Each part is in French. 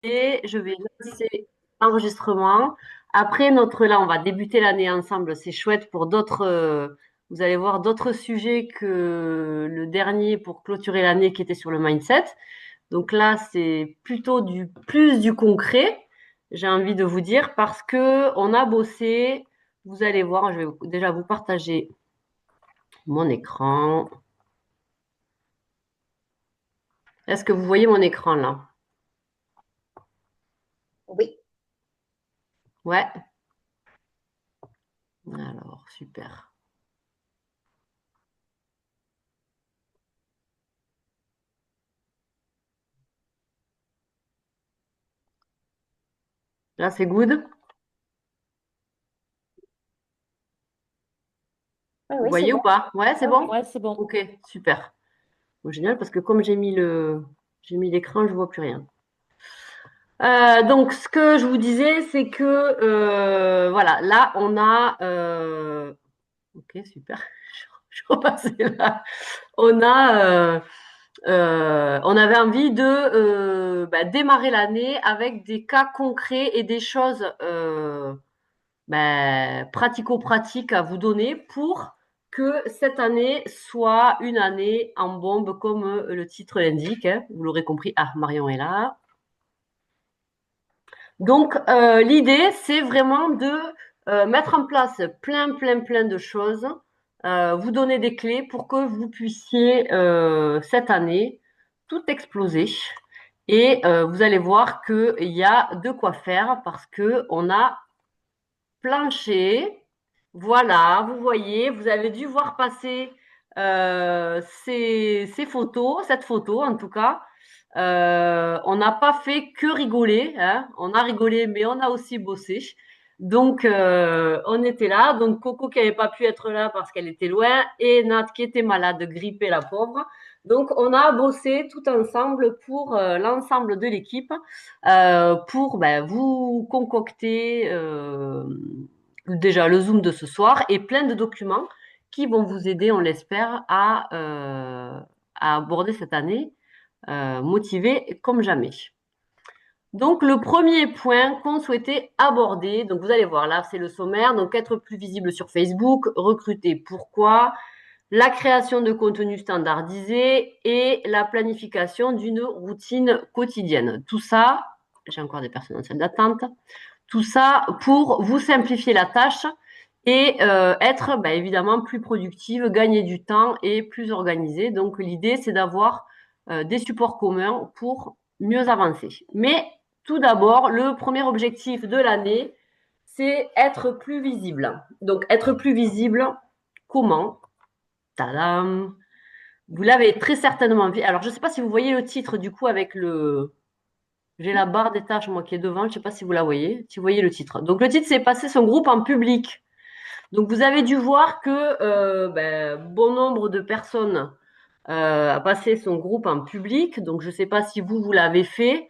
Et je vais lancer l'enregistrement. Après là, on va débuter l'année ensemble. C'est chouette pour d'autres. Vous allez voir d'autres sujets que le dernier pour clôturer l'année qui était sur le mindset. Donc là, c'est plutôt plus du concret. J'ai envie de vous dire parce que on a bossé. Vous allez voir. Je vais déjà vous partager mon écran. Est-ce que vous voyez mon écran là? Oui. Ouais. Alors, super. Là, c'est good. Ah Vous oui, c'est voyez ou bon. pas? Ouais, c'est bon? Ouais, c'est bon. Ok, super. Bon, génial, parce que comme j'ai mis l'écran, je vois plus rien. Donc, ce que je vous disais, c'est que voilà, là, on a. Ok, super. Je repassais là. On a. On avait envie de démarrer l'année avec des cas concrets et des choses pratico-pratiques à vous donner pour que cette année soit une année en bombe, comme le titre l'indique, hein. Vous l'aurez compris. Ah, Marion est là. Donc, l'idée, c'est vraiment de mettre en place plein de choses, vous donner des clés pour que vous puissiez, cette année, tout exploser. Et vous allez voir qu'il y a de quoi faire parce que on a plancher. Voilà, vous voyez, vous avez dû voir passer ces photos, cette photo en tout cas. On n'a pas fait que rigoler, hein. On a rigolé, mais on a aussi bossé. Donc, on était là. Donc, Coco qui n'avait pas pu être là parce qu'elle était loin et Nat qui était malade, grippée, la pauvre. Donc, on a bossé tout ensemble pour l'ensemble de l'équipe pour vous concocter déjà le Zoom de ce soir et plein de documents qui vont vous aider, on l'espère, à aborder cette année motivé comme jamais. Donc, le premier point qu'on souhaitait aborder, donc vous allez voir là, c'est le sommaire. Donc, être plus visible sur Facebook, recruter pourquoi, la création de contenu standardisé et la planification d'une routine quotidienne. Tout ça, j'ai encore des personnes en salle d'attente, tout ça pour vous simplifier la tâche et être évidemment plus productive, gagner du temps et plus organisée. Donc l'idée, c'est d'avoir des supports communs pour mieux avancer. Mais tout d'abord, le premier objectif de l'année, c'est être plus visible. Donc être plus visible, comment? Tadam! Vous l'avez très certainement vu. Alors je ne sais pas si vous voyez le titre du coup avec le, j'ai la barre des tâches, moi, qui est devant. Je ne sais pas si vous la voyez. Si vous voyez le titre. Donc, le titre, c'est passer son groupe en public. Donc, vous avez dû voir que bon nombre de personnes a passé son groupe en public. Donc, je ne sais pas si vous l'avez fait,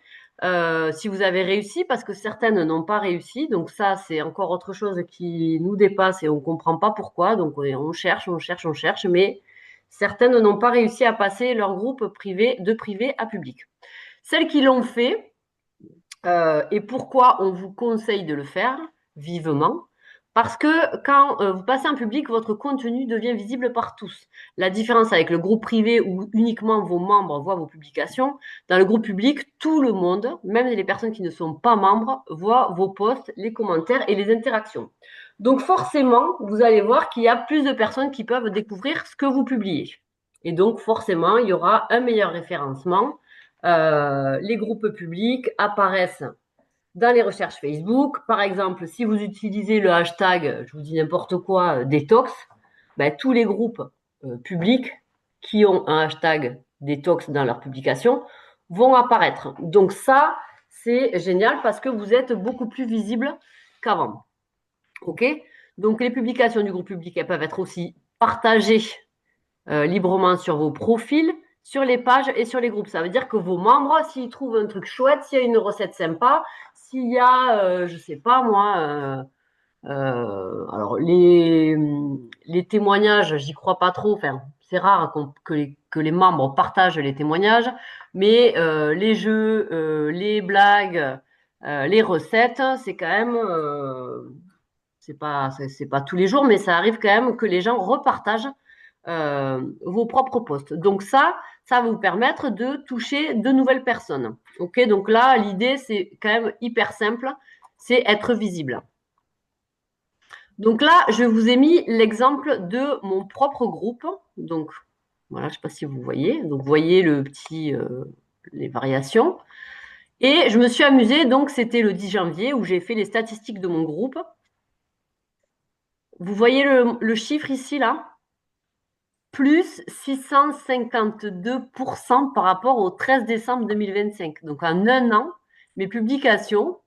si vous avez réussi, parce que certaines n'ont pas réussi. Donc, ça, c'est encore autre chose qui nous dépasse et on ne comprend pas pourquoi. Donc, on cherche, on cherche, mais certaines n'ont pas réussi à passer leur groupe privé de privé à public. Celles qui l'ont fait, et pourquoi on vous conseille de le faire vivement? Parce que quand vous passez en public, votre contenu devient visible par tous. La différence avec le groupe privé où uniquement vos membres voient vos publications, dans le groupe public, tout le monde, même les personnes qui ne sont pas membres, voient vos posts, les commentaires et les interactions. Donc forcément, vous allez voir qu'il y a plus de personnes qui peuvent découvrir ce que vous publiez. Et donc forcément, il y aura un meilleur référencement, les groupes publics apparaissent dans les recherches Facebook. Par exemple, si vous utilisez le hashtag, je vous dis n'importe quoi, détox, tous les groupes publics qui ont un hashtag détox dans leur publication vont apparaître. Donc ça, c'est génial parce que vous êtes beaucoup plus visible qu'avant. OK? Donc les publications du groupe public, elles peuvent être aussi partagées librement sur vos profils, sur les pages et sur les groupes. Ça veut dire que vos membres, s'ils trouvent un truc chouette, s'il y a une recette sympa, s'il y a, je sais pas moi, alors les témoignages, j'y crois pas trop. Enfin, c'est rare que les membres partagent les témoignages, mais les jeux, les blagues, les recettes, c'est quand même, c'est pas tous les jours, mais ça arrive quand même que les gens repartagent vos propres posts. Donc ça va vous permettre de toucher de nouvelles personnes. Ok, donc là, l'idée, c'est quand même hyper simple, c'est être visible. Donc là, je vous ai mis l'exemple de mon propre groupe. Donc voilà, je ne sais pas si vous voyez. Donc vous voyez les variations. Et je me suis amusée, donc c'était le 10 janvier où j'ai fait les statistiques de mon groupe. Vous voyez le chiffre ici, là? Plus 652% par rapport au 13 décembre 2025. Donc en un an, mes publications,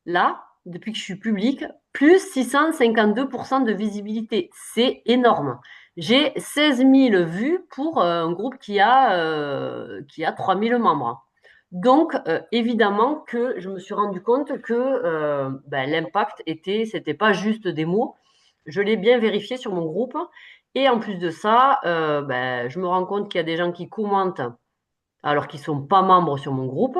là, depuis que je suis publique, plus 652% de visibilité. C'est énorme. J'ai 16 000 vues pour un groupe qui a 3 000 membres. Donc, évidemment que je me suis rendu compte que l'impact c'était pas juste des mots. Je l'ai bien vérifié sur mon groupe. Et en plus de ça, je me rends compte qu'il y a des gens qui commentent alors qu'ils sont pas membres sur mon groupe,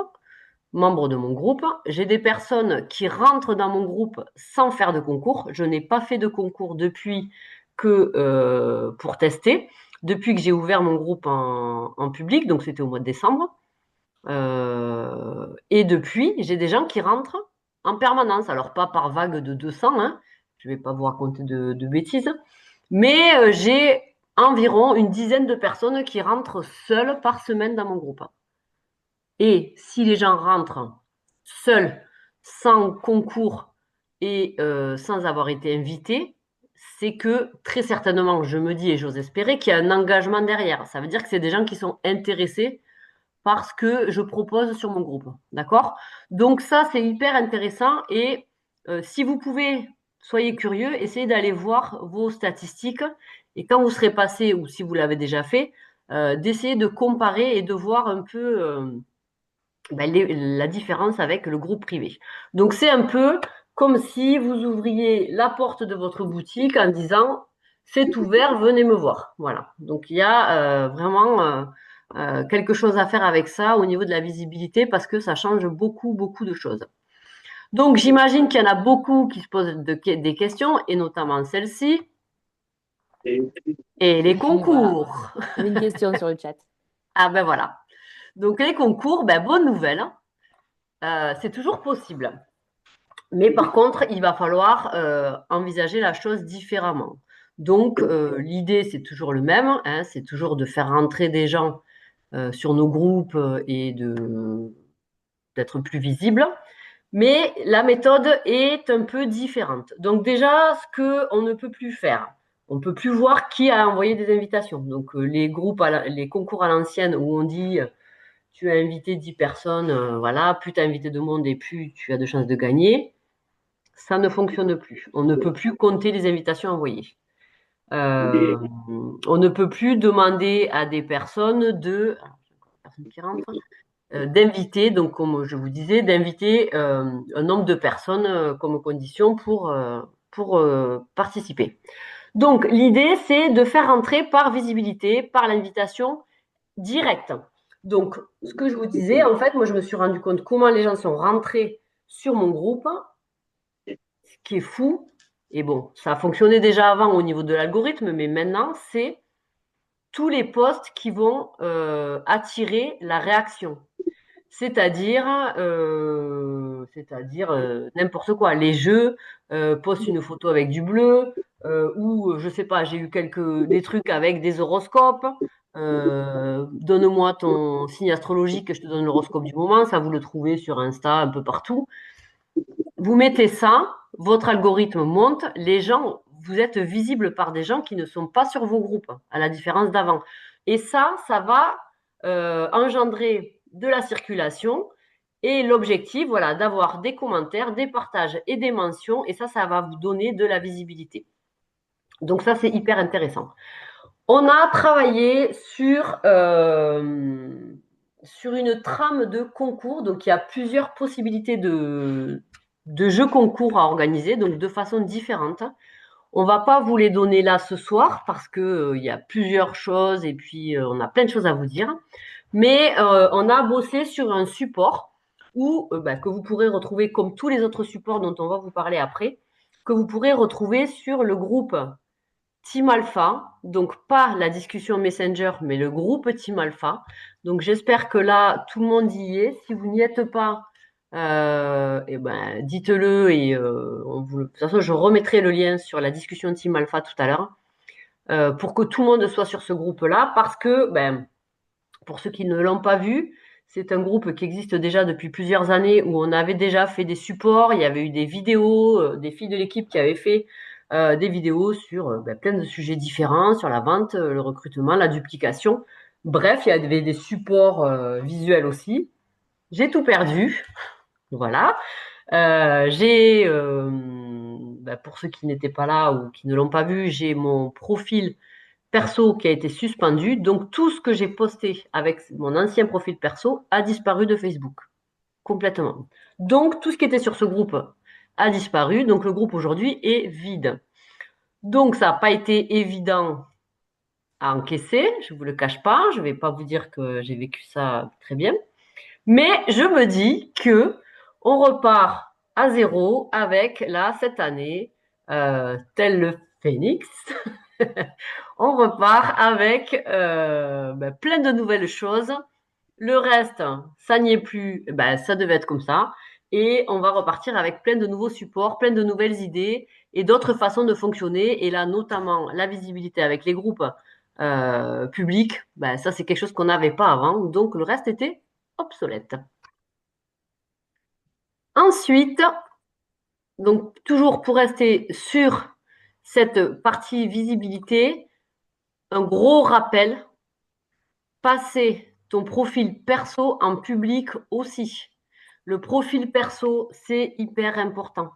membres de mon groupe. J'ai des personnes qui rentrent dans mon groupe sans faire de concours. Je n'ai pas fait de concours depuis que pour tester, depuis que j'ai ouvert mon groupe en public, donc c'était au mois de décembre. Et depuis, j'ai des gens qui rentrent en permanence. Alors, pas par vague de 200, hein. Je ne vais pas vous raconter de bêtises. Mais j'ai environ une dizaine de personnes qui rentrent seules par semaine dans mon groupe. Et si les gens rentrent seuls, sans concours et sans avoir été invités, c'est que très certainement, je me dis et j'ose espérer qu'il y a un engagement derrière. Ça veut dire que c'est des gens qui sont intéressés par ce que je propose sur mon groupe. D'accord? Donc ça, c'est hyper intéressant. Et si vous pouvez, soyez curieux, essayez d'aller voir vos statistiques. Et quand vous serez passé, ou si vous l'avez déjà fait, d'essayer de comparer et de voir un peu la différence avec le groupe privé. Donc c'est un peu comme si vous ouvriez la porte de votre boutique en disant c'est ouvert, venez me voir. Voilà. Donc il y a vraiment quelque chose à faire avec ça au niveau de la visibilité parce que ça change beaucoup, beaucoup de choses. Donc j'imagine qu'il y en a beaucoup qui se posent des questions et notamment celle-ci. Et les concours. Voilà. Il y avait une question sur le chat. Ah ben voilà. Donc les concours, bonne nouvelle. C'est toujours possible. Mais par contre, il va falloir envisager la chose différemment. Donc, l'idée, c'est toujours le même, hein, c'est toujours de faire rentrer des gens sur nos groupes et d'être plus visible. Mais la méthode est un peu différente. Donc déjà, ce qu'on ne peut plus faire, on ne peut plus voir qui a envoyé des invitations. Donc les groupes, les concours à l'ancienne où on dit tu as invité 10 personnes, voilà, plus tu as invité de monde et plus tu as de chances de gagner. Ça ne fonctionne plus. On ne peut plus compter les invitations envoyées. On ne peut plus demander à des personnes d'inviter, donc comme je vous disais, d'inviter un nombre de personnes comme condition pour participer. Donc l'idée, c'est de faire entrer par visibilité, par l'invitation directe. Donc ce que je vous disais, en fait, moi je me suis rendu compte comment les gens sont rentrés sur mon groupe, ce qui est fou. Et bon, ça a fonctionné déjà avant au niveau de l'algorithme, mais maintenant, c'est tous les posts qui vont attirer la réaction. C'est-à-dire n'importe quoi. Les jeux postent une photo avec du bleu, ou je sais pas, j'ai eu des trucs avec des horoscopes. Donne-moi ton signe astrologique, je te donne l'horoscope du moment. Ça, vous le trouvez sur Insta, un peu partout. Vous mettez ça, votre algorithme monte, les gens, vous êtes visible par des gens qui ne sont pas sur vos groupes, à la différence d'avant. Et ça va engendrer de la circulation et l'objectif, voilà, d'avoir des commentaires, des partages et des mentions. Et ça va vous donner de la visibilité. Donc ça, c'est hyper intéressant. On a travaillé sur une trame de concours. Donc il y a plusieurs possibilités de jeux concours à organiser, donc de façon différente. On va pas vous les donner là ce soir parce que il y a plusieurs choses et puis on a plein de choses à vous dire. Mais on a bossé sur un support que vous pourrez retrouver comme tous les autres supports dont on va vous parler après, que vous pourrez retrouver sur le groupe Team Alpha. Donc pas la discussion Messenger, mais le groupe Team Alpha. Donc j'espère que là tout le monde y est. Si vous n'y êtes pas, dites-le et de toute façon je remettrai le lien sur la discussion Team Alpha tout à l'heure pour que tout le monde soit sur ce groupe-là parce que pour ceux qui ne l'ont pas vu, c'est un groupe qui existe déjà depuis plusieurs années où on avait déjà fait des supports, il y avait eu des vidéos, des filles de l'équipe qui avaient fait des vidéos sur plein de sujets différents, sur la vente, le recrutement, la duplication. Bref, il y avait des supports visuels aussi. J'ai tout perdu, voilà. Pour ceux qui n'étaient pas là ou qui ne l'ont pas vu, j'ai mon profil perso qui a été suspendu. Donc, tout ce que j'ai posté avec mon ancien profil perso a disparu de Facebook, complètement. Donc, tout ce qui était sur ce groupe a disparu. Donc, le groupe aujourd'hui est vide. Donc, ça n'a pas été évident à encaisser, je ne vous le cache pas. Je ne vais pas vous dire que j'ai vécu ça très bien. Mais je me dis que on repart à zéro avec, là, cette année, tel le phénix, on repart avec plein de nouvelles choses. Le reste, ça n'y est plus, ça devait être comme ça. Et on va repartir avec plein de nouveaux supports, plein de nouvelles idées et d'autres façons de fonctionner. Et là, notamment, la visibilité avec les groupes publics, ça, c'est quelque chose qu'on n'avait pas avant. Donc, le reste était obsolète. Ensuite, donc toujours pour rester sur cette partie visibilité, un gros rappel, passer ton profil perso en public aussi. Le profil perso, c'est hyper important.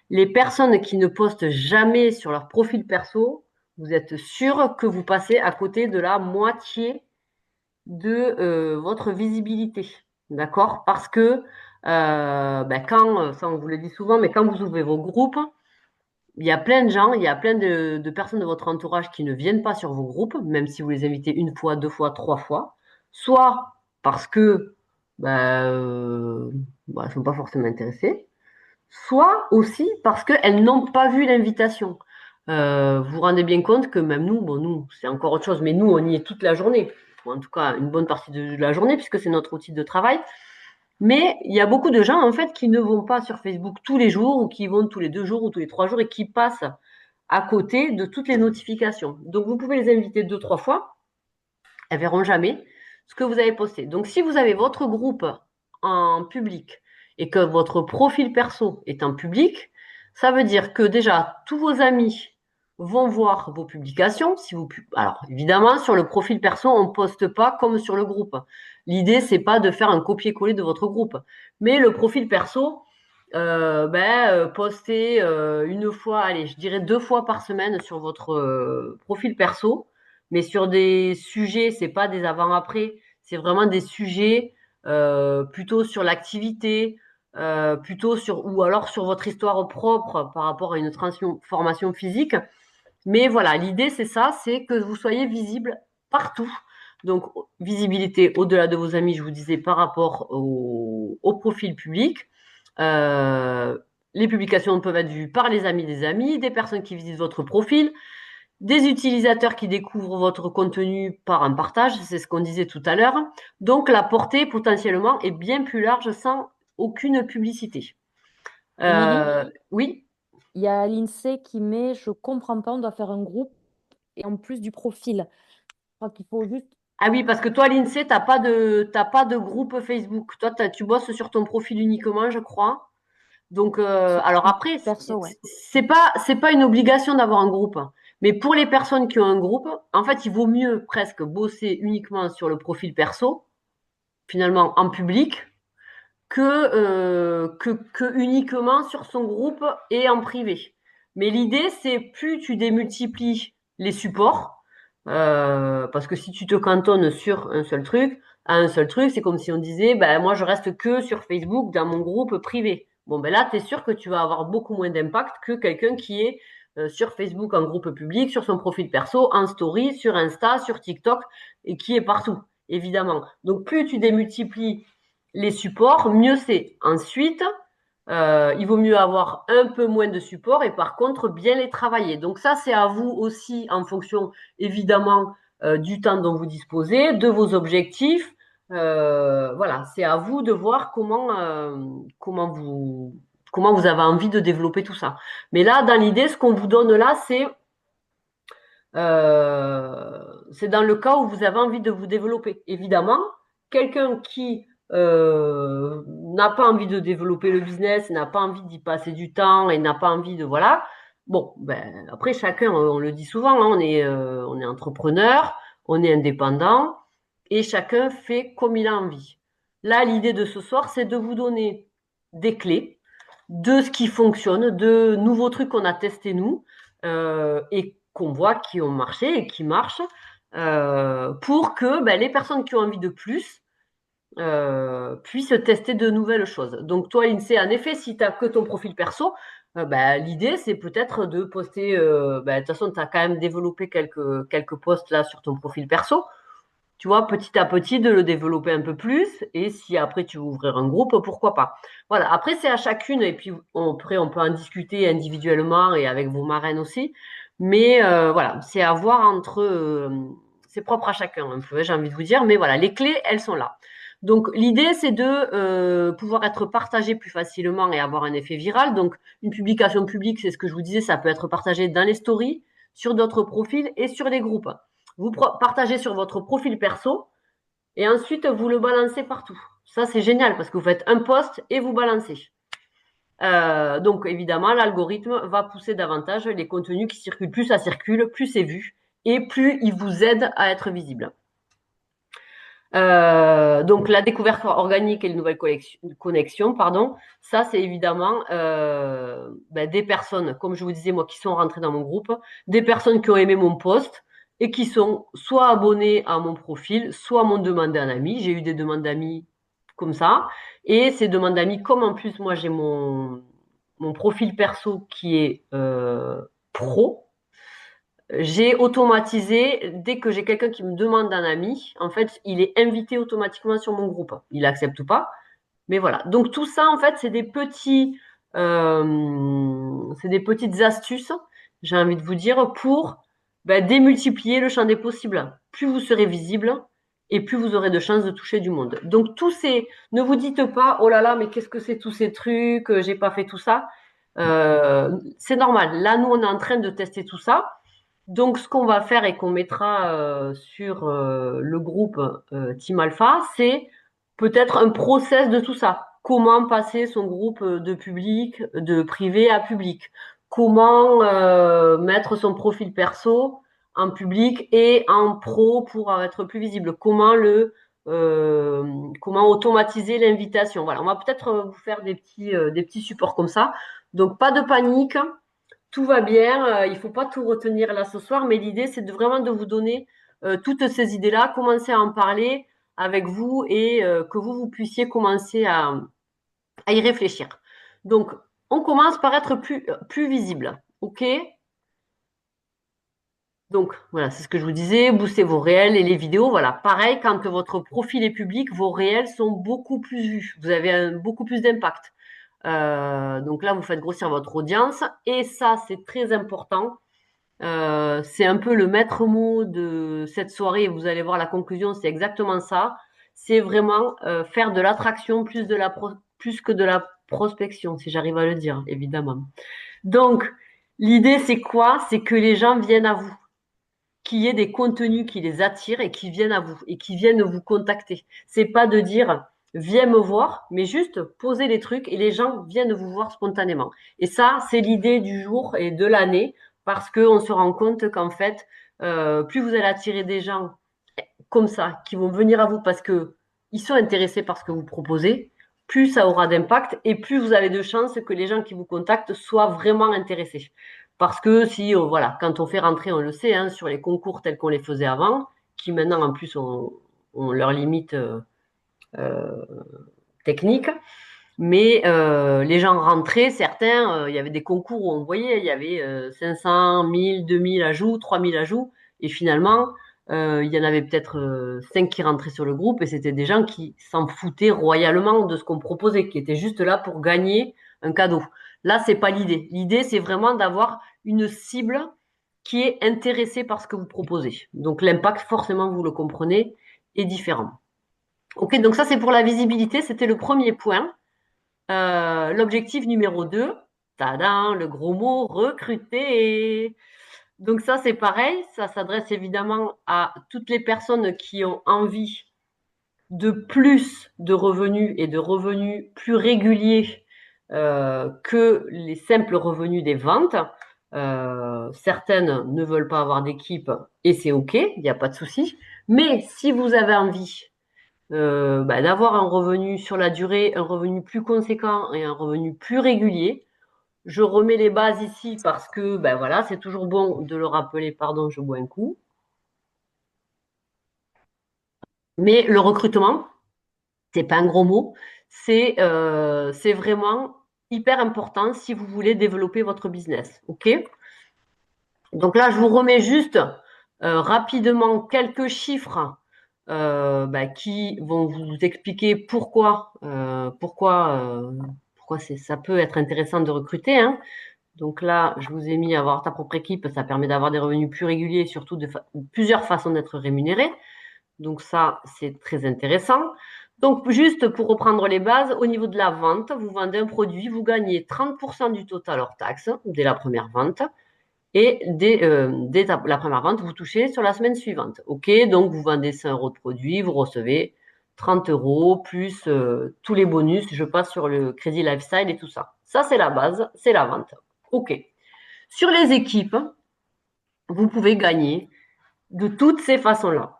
Les personnes qui ne postent jamais sur leur profil perso, vous êtes sûr que vous passez à côté de la moitié de votre visibilité. D'accord? Parce que ça on vous le dit souvent, mais quand vous ouvrez vos groupes, il y a plein de gens, il y a plein de personnes de votre entourage qui ne viennent pas sur vos groupes, même si vous les invitez une fois, deux fois, trois fois, soit parce que elles ne sont pas forcément intéressées, soit aussi parce qu'elles n'ont pas vu l'invitation. Vous vous rendez bien compte que même nous, bon nous, c'est encore autre chose, mais nous, on y est toute la journée, ou en tout cas une bonne partie de la journée, puisque c'est notre outil de travail. Mais il y a beaucoup de gens, en fait, qui ne vont pas sur Facebook tous les jours, ou qui vont tous les 2 jours, ou tous les 3 jours, et qui passent à côté de toutes les notifications. Donc, vous pouvez les inviter 2, 3 fois. Elles verront jamais ce que vous avez posté. Donc, si vous avez votre groupe en public et que votre profil perso est en public, ça veut dire que déjà, tous vos amis vont voir vos publications. Alors, évidemment, sur le profil perso, on ne poste pas comme sur le groupe. L'idée, c'est pas de faire un copier-coller de votre groupe. Mais le profil perso, postez une fois, allez, je dirais 2 fois par semaine sur votre profil perso, mais sur des sujets, c'est pas des avant-après, c'est vraiment des sujets plutôt sur l'activité, plutôt sur ou alors sur votre histoire propre par rapport à une transformation physique. Mais voilà, l'idée c'est ça, c'est que vous soyez visible partout. Donc visibilité au-delà de vos amis, je vous disais par rapport au profil public. Euh, les publications peuvent être vues par les amis des amis, des personnes qui visitent votre profil, des utilisateurs qui découvrent votre contenu par un partage, c'est ce qu'on disait tout à l'heure. Donc la portée potentiellement est bien plus large sans aucune publicité. Émilie, Oui. il y a l'INSEE qui met, je comprends pas, on doit faire un groupe et en plus du profil. Je crois qu'il faut juste Ah oui, parce que toi, l'INSEE, t'as pas de groupe Facebook. Toi, tu bosses sur ton profil uniquement, je crois. Donc, sur alors mon après, perso, ouais. c'est pas une obligation d'avoir un groupe. Mais pour les personnes qui ont un groupe, en fait, il vaut mieux presque bosser uniquement sur le profil perso, finalement en public, que uniquement sur son groupe et en privé. Mais l'idée, c'est plus tu démultiplies les supports, parce que si tu te cantonnes sur un seul truc, à un seul truc, c'est comme si on disait, ben, moi, je reste que sur Facebook dans mon groupe privé. Bon, ben là, tu es sûr que tu vas avoir beaucoup moins d'impact que quelqu'un qui est sur Facebook en groupe public, sur son profil perso, en story, sur Insta, sur TikTok, et qui est partout, évidemment. Donc, plus tu démultiplies les supports, mieux c'est. Ensuite, il vaut mieux avoir un peu moins de supports et par contre, bien les travailler. Donc ça, c'est à vous aussi, en fonction, évidemment, du temps dont vous disposez, de vos objectifs. Voilà, c'est à vous de voir comment vous avez envie de développer tout ça. Mais là, dans l'idée, ce qu'on vous donne là, c'est dans le cas où vous avez envie de vous développer. Évidemment, quelqu'un qui n'a pas envie de développer le business, n'a pas envie d'y passer du temps et n'a pas envie de voilà. Bon, ben après chacun, on le dit souvent, hein, on est entrepreneur, on est indépendant et chacun fait comme il a envie. Là, l'idée de ce soir, c'est de vous donner des clés de ce qui fonctionne, de nouveaux trucs qu'on a testés nous et qu'on voit qui ont marché et qui marchent pour que ben, les personnes qui ont envie de plus puissent tester de nouvelles choses. Donc toi, l'INSEE, en effet, si tu n'as que ton profil perso, ben, l'idée, c'est peut-être de poster, ben, de toute façon, tu as quand même développé quelques posts là sur ton profil perso, tu vois, petit à petit, de le développer un peu plus. Et si après tu veux ouvrir un groupe, pourquoi pas. Voilà, après, c'est à chacune. Et puis, après, on peut en discuter individuellement et avec vos marraines aussi. Mais voilà, c'est à voir entre. C'est propre à chacun, un peu, j'ai envie de vous dire. Mais voilà, les clés, elles sont là. Donc, l'idée, c'est de pouvoir être partagé plus facilement et avoir un effet viral. Donc, une publication publique, c'est ce que je vous disais, ça peut être partagé dans les stories, sur d'autres profils et sur les groupes. Vous partagez sur votre profil perso et ensuite vous le balancez partout. Ça, c'est génial parce que vous faites un post et vous balancez. Donc, évidemment, l'algorithme va pousser davantage les contenus qui circulent. Plus ça circule, plus c'est vu et plus il vous aide à être visible. Donc, la découverte organique et les nouvelles connexions, pardon, ça, c'est évidemment ben, des personnes, comme je vous disais, moi, qui sont rentrées dans mon groupe, des personnes qui ont aimé mon post et qui sont soit abonnées à mon profil, soit m'ont demandé un ami. J'ai eu des demandes d'amis comme ça. Et ces demandes d'amis, comme en plus, moi, j'ai mon profil perso qui est pro, j'ai automatisé, dès que j'ai quelqu'un qui me demande un ami, en fait, il est invité automatiquement sur mon groupe. Il accepte ou pas, mais voilà. Donc tout ça, en fait, c'est des petites astuces, j'ai envie de vous dire, pour ben, démultiplier le champ des possibles. Plus vous serez visible et plus vous aurez de chances de toucher du monde. Donc ne vous dites pas, oh là là, mais qu'est-ce que c'est tous ces trucs, j'ai pas fait tout ça. C'est normal. Là, nous, on est en train de tester tout ça. Donc, ce qu'on va faire et qu'on mettra sur le groupe Team Alpha, c'est peut-être un process de tout ça. Comment passer son groupe de public, de privé à public. Comment mettre son profil perso en public et en pro pour être plus visible. Comment automatiser l'invitation. Voilà, on va peut-être vous faire des petits supports comme ça. Donc, pas de panique, tout va bien, il ne faut pas tout retenir là ce soir, mais l'idée, c'est vraiment de vous donner toutes ces idées-là, commencer à en parler avec vous et que vous puissiez commencer à y réfléchir. Donc, on commence par être plus visible. OK? Donc, voilà, c'est ce que je vous disais, booster vos réels et les vidéos. Voilà, pareil, quand votre profil est public, vos réels sont beaucoup plus vus. Vous avez beaucoup plus d'impact. Donc là, vous faites grossir votre audience et ça, c'est très important. C'est un peu le maître mot de cette soirée. Vous allez voir la conclusion, c'est exactement ça. C'est vraiment faire de l'attraction plus que de la prospection, si j'arrive à le dire, évidemment. Donc, l'idée, c'est quoi? C'est que les gens viennent à vous, qu'il y ait des contenus qui les attirent et qui viennent à vous et qui viennent vous contacter. C'est pas de dire viens me voir, mais juste poser les trucs et les gens viennent vous voir spontanément. Et ça, c'est l'idée du jour et de l'année parce qu'on se rend compte qu'en fait, plus vous allez attirer des gens comme ça qui vont venir à vous parce que ils sont intéressés par ce que vous proposez, plus ça aura d'impact et plus vous avez de chances que les gens qui vous contactent soient vraiment intéressés. Parce que si, voilà, quand on fait rentrer, on le sait, hein, sur les concours tels qu'on les faisait avant, qui maintenant en plus ont leurs limites techniques, Mais les gens rentraient, certains, il y avait des concours où on voyait, il y avait 500, 1000, 2000 ajouts, 3000 ajouts. Et finalement, il y en avait peut-être 5 qui rentraient sur le groupe et c'était des gens qui s'en foutaient royalement de ce qu'on proposait, qui étaient juste là pour gagner un cadeau. Là, c'est pas l'idée. L'idée, c'est vraiment d'avoir une cible qui est intéressée par ce que vous proposez. Donc l'impact, forcément, vous le comprenez, est différent. Ok, donc ça, c'est pour la visibilité. C'était le premier point. L'objectif numéro 2, tadam, le gros mot, recruter. Donc ça, c'est pareil, ça s'adresse évidemment à toutes les personnes qui ont envie de plus de revenus et de revenus plus réguliers que les simples revenus des ventes. Certaines ne veulent pas avoir d'équipe et c'est OK, il n'y a pas de souci. Mais si vous avez envie d'avoir un revenu sur la durée, un revenu plus conséquent et un revenu plus régulier. Je remets les bases ici parce que voilà, c'est toujours bon de le rappeler, pardon, je bois un coup. Mais le recrutement, c'est pas un gros mot, c'est vraiment hyper important si vous voulez développer votre business. OK? Donc là, je vous remets juste rapidement quelques chiffres qui vont vous expliquer pourquoi ça peut être intéressant de recruter, hein. Donc là, je vous ai mis avoir ta propre équipe, ça permet d'avoir des revenus plus réguliers et surtout plusieurs façons d'être rémunéré. Donc ça, c'est très intéressant. Donc juste pour reprendre les bases, au niveau de la vente, vous vendez un produit, vous gagnez 30% du total hors taxe dès la première vente. Et dès la première vente, vous touchez sur la semaine suivante. OK, donc vous vendez 100 euros de produit, vous recevez 30 euros plus tous les bonus. Je passe sur le crédit lifestyle et tout ça. Ça, c'est la base, c'est la vente. OK. Sur les équipes, vous pouvez gagner de toutes ces façons-là.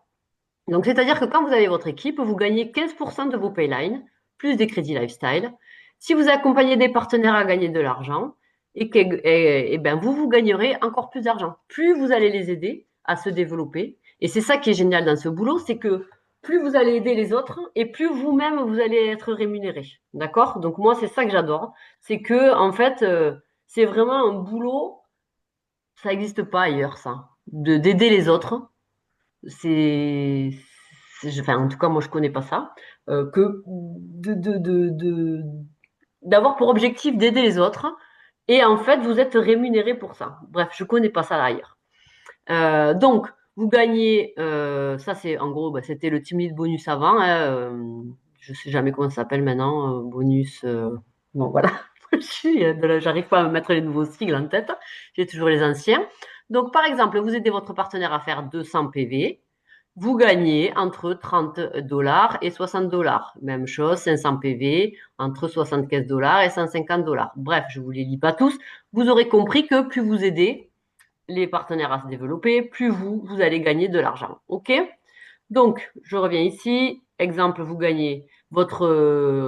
Donc, c'est-à-dire que quand vous avez votre équipe, vous gagnez 15% de vos paylines, plus des crédits lifestyle. Si vous accompagnez des partenaires à gagner de l'argent, vous gagnerez encore plus d'argent. Plus vous allez les aider à se développer. Et c'est ça qui est génial dans ce boulot, c'est que plus vous allez aider les autres et plus vous-même vous allez être rémunéré. D'accord? Donc moi, c'est ça que j'adore. C'est que, en fait, c'est vraiment un boulot, ça n'existe pas ailleurs, ça. D'aider les autres. C'est, enfin, en tout cas, moi, je connais pas ça. Que d'avoir pour objectif d'aider les autres. Et en fait, vous êtes rémunéré pour ça. Bref, je connais pas ça ailleurs. Donc, vous gagnez, ça c'est en gros, c'était le team lead bonus avant. Hein, je sais jamais comment ça s'appelle maintenant. Bonus. Bon, voilà. J'arrive pas à me mettre les nouveaux sigles en tête. J'ai toujours les anciens. Donc, par exemple, vous aidez votre partenaire à faire 200 PV. Vous gagnez entre 30 dollars et 60 dollars. Même chose, 500 PV, entre 75 dollars et 150 dollars. Bref, je ne vous les lis pas tous. Vous aurez compris que plus vous aidez les partenaires à se développer, plus vous allez gagner de l'argent. OK? Donc, je reviens ici. Exemple, vous gagnez, votre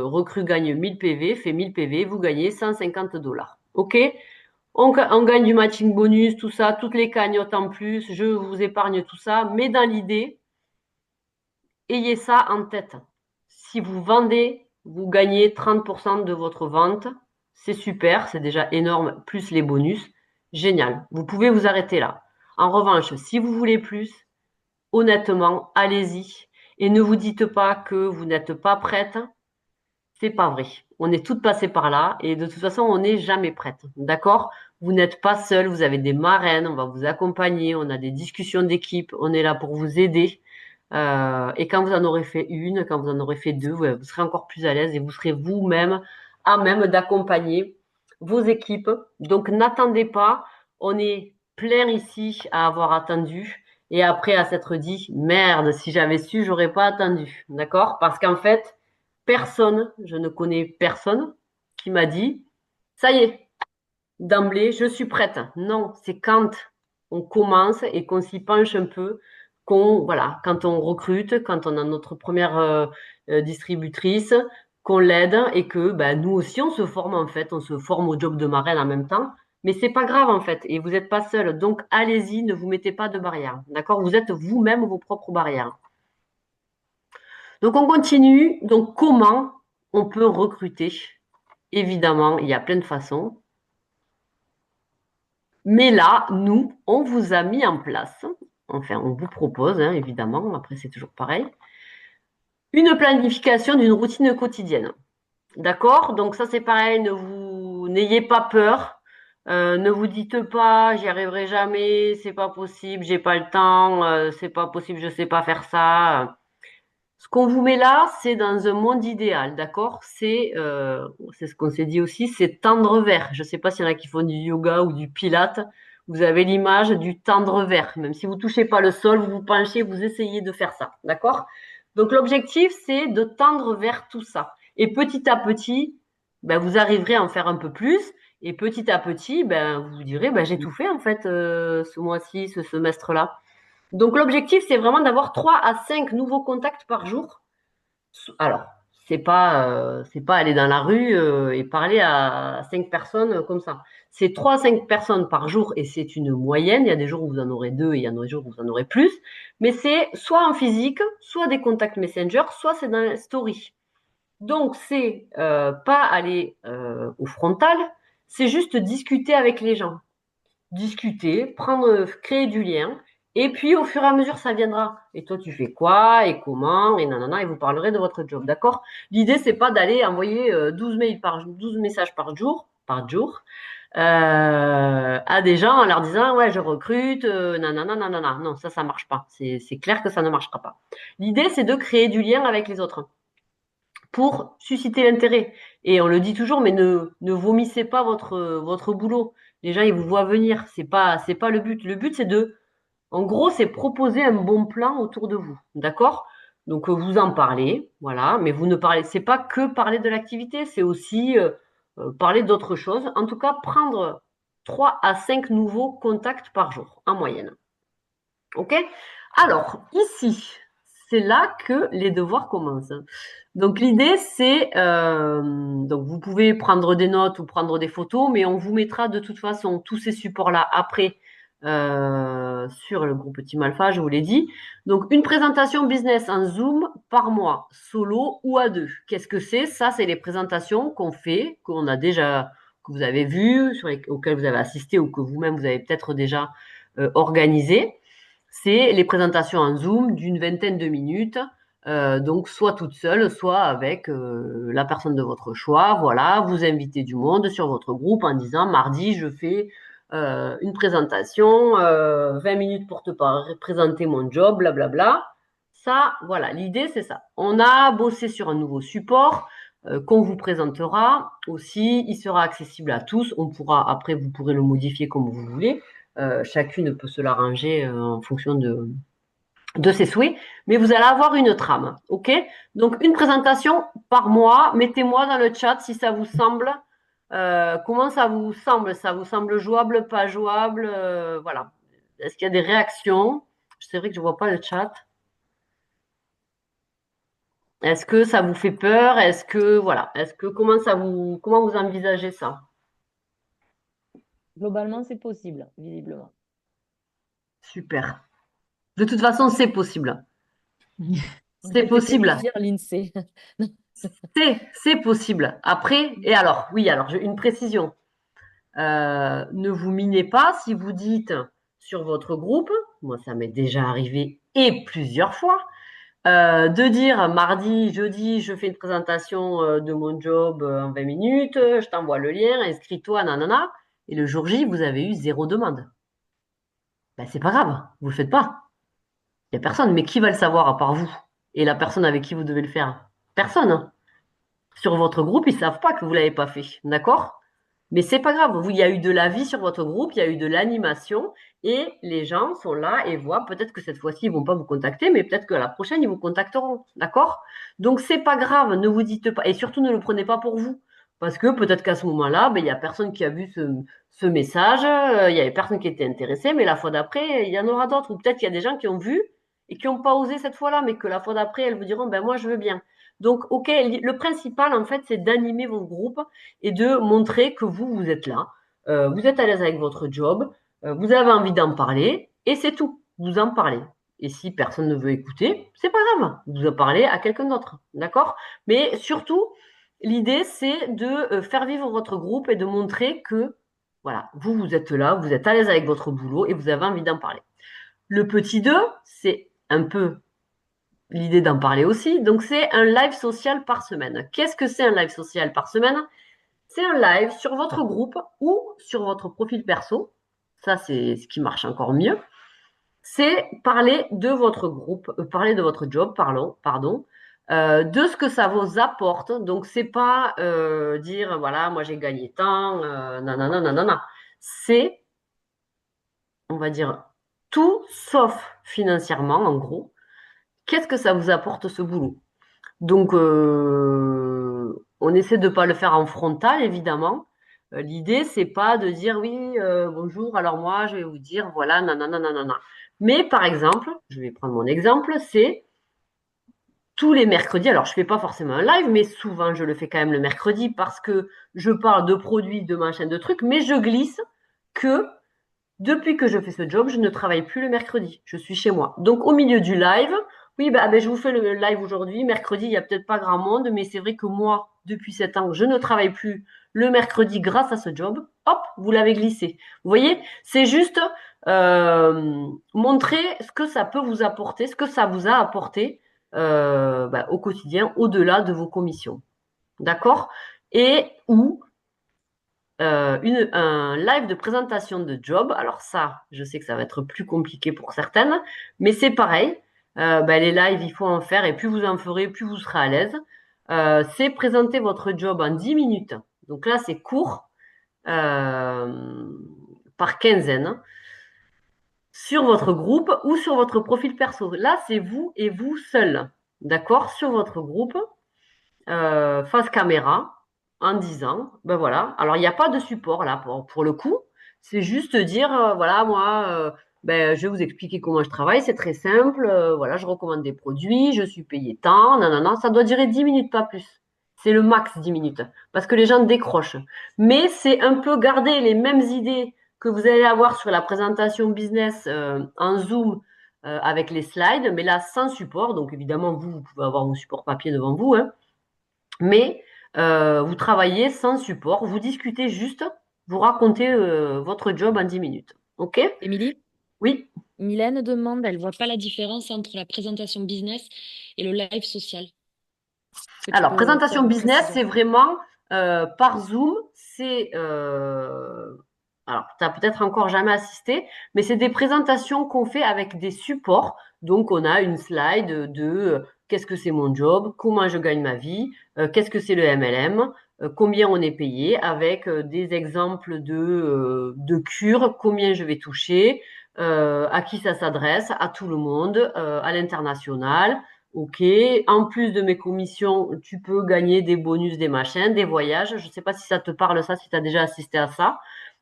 recrue gagne 1000 PV, fait 1000 PV, vous gagnez 150 dollars. OK? On gagne du matching bonus, tout ça, toutes les cagnottes en plus. Je vous épargne tout ça. Mais dans l'idée, ayez ça en tête. Si vous vendez, vous gagnez 30% de votre vente. C'est super, c'est déjà énorme, plus les bonus. Génial. Vous pouvez vous arrêter là. En revanche, si vous voulez plus, honnêtement, allez-y. Et ne vous dites pas que vous n'êtes pas prête. C'est pas vrai. On est toutes passées par là et de toute façon, on n'est jamais prête. D'accord? Vous n'êtes pas seul, vous avez des marraines, on va vous accompagner, on a des discussions d'équipe, on est là pour vous aider. Et quand vous en aurez fait une, quand vous en aurez fait deux, vous serez encore plus à l'aise et vous serez vous-même à même d'accompagner vos équipes. Donc n'attendez pas, on est plein ici à avoir attendu et après à s'être dit, merde, si j'avais su, j'aurais pas attendu. D'accord? Parce qu'en fait, personne, je ne connais personne qui m'a dit, ça y est, d'emblée, je suis prête. Non, c'est quand on commence et qu'on s'y penche un peu, voilà, quand on recrute, quand on a notre première distributrice, qu'on l'aide et que nous aussi on se forme en fait, on se forme au job de marraine en même temps. Mais c'est pas grave en fait, et vous n'êtes pas seul. Donc allez-y, ne vous mettez pas de barrières. D'accord? Vous êtes vous-même vos propres barrières. Donc on continue. Donc comment on peut recruter? évidemment, il y a plein de façons. Mais là, nous, on vous a mis en place, enfin, on vous propose, hein, évidemment, après c'est toujours pareil, une planification d'une routine quotidienne. D'accord? Donc ça, c'est pareil, n'ayez pas peur. Ne vous dites pas, j'y arriverai jamais, c'est pas possible, j'ai pas le temps, c'est pas possible, je sais pas faire ça. Ce qu'on vous met là, c'est dans un monde idéal, d'accord? C'est ce qu'on s'est dit aussi, c'est tendre vers. Je sais pas s'il y en a qui font du yoga ou du pilate. Vous avez l'image du tendre vers. Même si vous touchez pas le sol, vous vous penchez, vous essayez de faire ça, d'accord? Donc l'objectif, c'est de tendre vers tout ça. Et petit à petit, ben, vous arriverez à en faire un peu plus. Et petit à petit, ben, vous vous direz, ben, j'ai tout fait en fait ce mois-ci, ce semestre-là. Donc l'objectif, c'est vraiment d'avoir 3 à 5 nouveaux contacts par jour. Alors, c'est pas aller dans la rue et parler à 5 personnes comme ça. C'est 3 à 5 personnes par jour et c'est une moyenne. Il y a des jours où vous en aurez 2 et il y a des jours où vous en aurez plus. Mais c'est soit en physique, soit des contacts Messenger, soit c'est dans la story. Donc, c'est pas aller au frontal, c'est juste discuter avec les gens, discuter, créer du lien. Et puis, au fur et à mesure, ça viendra. Et toi, tu fais quoi et comment et nanana, et vous parlerez de votre job, d'accord? L'idée, c'est pas d'aller envoyer 12 mails 12 messages par jour, à des gens en leur disant, ouais, je recrute, nanana, nanana. Non, ça marche pas. C'est clair que ça ne marchera pas. L'idée, c'est de créer du lien avec les autres pour susciter l'intérêt. Et on le dit toujours, mais ne vomissez pas votre boulot. Les gens, ils vous voient venir. C'est pas le but. Le but, en gros, c'est proposer un bon plan autour de vous. D'accord? Donc, vous en parlez, voilà, mais vous ne parlez, c'est pas que parler de l'activité, c'est aussi parler d'autres choses. En tout cas, prendre 3 à 5 nouveaux contacts par jour, en moyenne. OK? Alors, ici, c'est là que les devoirs commencent. Donc, l'idée, donc vous pouvez prendre des notes ou prendre des photos, mais on vous mettra de toute façon tous ces supports-là après sur le groupe Team Alpha, je vous l'ai dit. Donc, une présentation business en Zoom par mois, solo ou à deux. Qu'est-ce que c'est? Ça, c'est les présentations qu'on fait, que vous avez vues, auxquelles vous avez assisté ou que vous-même, vous avez peut-être déjà organisées. C'est les présentations en Zoom d'une vingtaine de minutes, donc soit toute seule, soit avec la personne de votre choix. Voilà, vous invitez du monde sur votre groupe en disant mardi, je fais une présentation, 20 minutes pour te présenter mon job, blablabla. Ça, voilà, l'idée c'est ça. On a bossé sur un nouveau support qu'on vous présentera aussi. Il sera accessible à tous. Après, vous pourrez le modifier comme vous voulez. Chacune peut se l'arranger en fonction de ses souhaits, mais vous allez avoir une trame, ok? Donc une présentation par mois. Mettez-moi dans le chat si ça vous semble. Comment ça vous semble? Ça vous semble jouable, pas jouable? Voilà. Est-ce qu'il y a des réactions? C'est vrai que je vois pas le chat. Est-ce que ça vous fait peur? Comment vous envisagez ça? Globalement, c'est possible, visiblement. Super. De toute façon, c'est possible. On C'est ne fait que lui possible. dire l'INSEE. C'est possible. Après, et alors, oui, alors une précision. Ne vous minez pas si vous dites sur votre groupe, moi ça m'est déjà arrivé et plusieurs fois, de dire mardi, jeudi, je fais une présentation de mon job en 20 minutes, je t'envoie le lien, inscris-toi, nanana, et le jour J, vous avez eu 0 demande. Ben, c'est pas grave, vous le faites pas. Il n'y a personne, mais qui va le savoir à part vous et la personne avec qui vous devez le faire? Personne, hein. Sur votre groupe, ils savent pas que vous l'avez pas fait, d'accord? Mais c'est pas grave, il y a eu de la vie sur votre groupe, il y a eu de l'animation et les gens sont là et voient peut-être que cette fois-ci ils vont pas vous contacter, mais peut-être que la prochaine ils vous contacteront, d'accord? Donc c'est pas grave, ne vous dites pas et surtout ne le prenez pas pour vous parce que peut-être qu'à ce moment-là, ben, il y a personne qui a vu ce message, il y avait personne qui était intéressé, mais la fois d'après il y en aura d'autres ou peut-être qu'il y a des gens qui ont vu et qui n'ont pas osé cette fois-là, mais que la fois d'après elles vous diront ben moi je veux bien. Donc ok, le principal en fait c'est d'animer vos groupes et de montrer que vous êtes là, vous êtes à l'aise avec votre job, vous avez envie d'en parler, et c'est tout. Vous en parlez. Et si personne ne veut écouter, c'est pas grave. Vous en parlez à quelqu'un d'autre. D'accord? Mais surtout, L'idée, c'est de faire vivre votre groupe et de montrer que, voilà, vous êtes là, vous êtes à l'aise avec votre boulot et vous avez envie d'en parler. Le petit 2, c'est un peu l'idée d'en parler aussi. Donc, c'est un live social par semaine. Qu'est-ce que c'est un live social par semaine? C'est un live sur votre groupe ou sur votre profil perso. Ça, c'est ce qui marche encore mieux. C'est parler de votre groupe, parler de votre job, pardon, de ce que ça vous apporte. Donc, c'est pas dire, voilà, moi j'ai gagné tant, nanana, nanana. C'est, on va dire, tout sauf financièrement, en gros. Qu'est-ce que ça vous apporte ce boulot? Donc, on essaie de ne pas le faire en frontal, évidemment. L'idée, c'est pas de dire oui, bonjour, alors moi, je vais vous dire, voilà, nanana, nanana. Mais par exemple, je vais prendre mon exemple, c'est tous les mercredis. Alors, je fais pas forcément un live, mais souvent, je le fais quand même le mercredi parce que je parle de produits, de machin, de trucs, mais je glisse que depuis que je fais ce job, je ne travaille plus le mercredi. Je suis chez moi. Donc, au milieu du live, oui, je vous fais le live aujourd'hui. Mercredi, il n'y a peut-être pas grand monde, mais c'est vrai que moi, depuis 7 ans, je ne travaille plus le mercredi grâce à ce job. Hop, vous l'avez glissé. Vous voyez, c'est juste montrer ce que ça peut vous apporter, ce que ça vous a apporté au quotidien, au-delà de vos commissions. D'accord? Et ou un live de présentation de job. Alors ça, je sais que ça va être plus compliqué pour certaines, mais c'est pareil. Les lives, il faut en faire et plus vous en ferez, plus vous serez à l'aise. C'est présenter votre job en 10 minutes. Donc là, c'est court, euh, par quinzaine, sur votre groupe ou sur votre profil perso. Là, c'est vous et vous seul. D'accord? Sur votre groupe face caméra en disant, ben voilà, alors il n'y a pas de support là pour le coup, c'est juste dire, voilà, moi, je vais vous expliquer comment je travaille, c'est très simple, voilà, je recommande des produits, je suis payé tant, non, non, non, ça doit durer 10 minutes, pas plus. C'est le max 10 minutes, parce que les gens décrochent. Mais c'est un peu garder les mêmes idées que vous allez avoir sur la présentation business en Zoom avec les slides, mais là sans support. Donc évidemment, vous pouvez avoir vos supports papier devant vous, hein, mais vous travaillez sans support, vous discutez juste, vous racontez votre job en 10 minutes. OK? Émilie, Oui. Mylène demande, elle voit pas la différence entre la présentation business et le live social. Est-ce que tu Alors, peux faire présentation une business, précision? c'est vraiment par Zoom. Alors, tu n'as peut-être encore jamais assisté, mais c'est des présentations qu'on fait avec des supports. Donc, on a une slide de qu'est-ce que c'est mon job, comment je gagne ma vie, qu'est-ce que c'est le MLM, combien on est payé, avec des exemples de cures, combien je vais toucher, à qui ça s'adresse, à tout le monde, à l'international. Ok, en plus de mes commissions, tu peux gagner des bonus, des machins, des voyages. Je ne sais pas si ça te parle ça, si tu as déjà assisté à ça.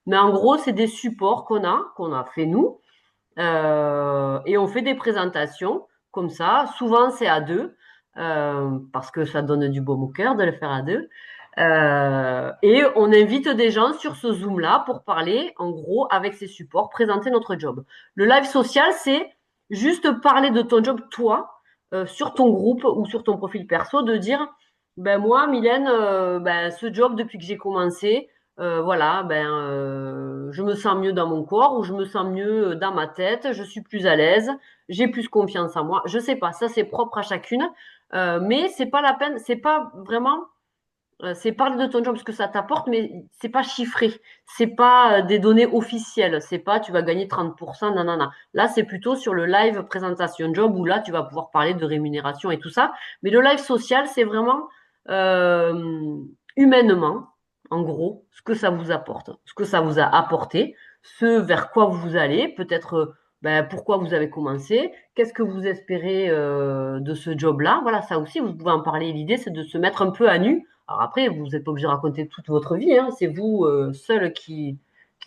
Mais en gros, c'est des supports qu'on a fait nous. Et on fait des présentations comme ça. Souvent, c'est à deux, parce que ça donne du baume au cœur de le faire à deux. Et on invite des gens sur ce Zoom-là pour parler, en gros, avec ces supports, présenter notre job. Le live social, c'est juste parler de ton job, toi, sur ton groupe ou sur ton profil perso, de dire, ben moi, Mylène, ce job depuis que j'ai commencé, voilà, je me sens mieux dans mon corps ou je me sens mieux dans ma tête, je suis plus à l'aise, j'ai plus confiance en moi. Je sais pas, ça c'est propre à chacune, mais c'est pas la peine, c'est pas vraiment c'est parler de ton job, ce que ça t'apporte, mais c'est pas chiffré. C'est pas des données officielles. C'est pas tu vas gagner 30%, nanana. Là, c'est plutôt sur le live présentation job où là, tu vas pouvoir parler de rémunération et tout ça. Mais le live social, c'est vraiment euh, humainement, en gros, ce que ça vous apporte, ce que ça vous a apporté, ce vers quoi vous allez, peut-être pourquoi vous avez commencé, qu'est-ce que vous espérez de ce job-là. Voilà, ça aussi, vous pouvez en parler. L'idée, c'est de se mettre un peu à nu alors après, vous n'êtes pas obligé de raconter toute votre vie, hein. C'est vous seul qui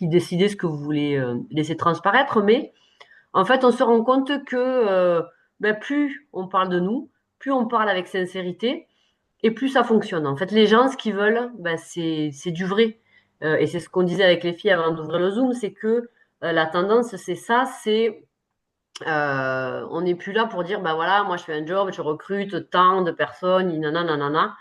décidez ce que vous voulez laisser transparaître. Mais en fait, on se rend compte que plus on parle de nous, plus on parle avec sincérité, et plus ça fonctionne. En fait, les gens, ce qu'ils veulent, c'est du vrai. Et c'est ce qu'on disait avec les filles avant d'ouvrir le Zoom, c'est que la tendance, c'est ça, c'est on n'est plus là pour dire, bah voilà, moi je fais un job, je recrute tant de personnes, nanana, nanana.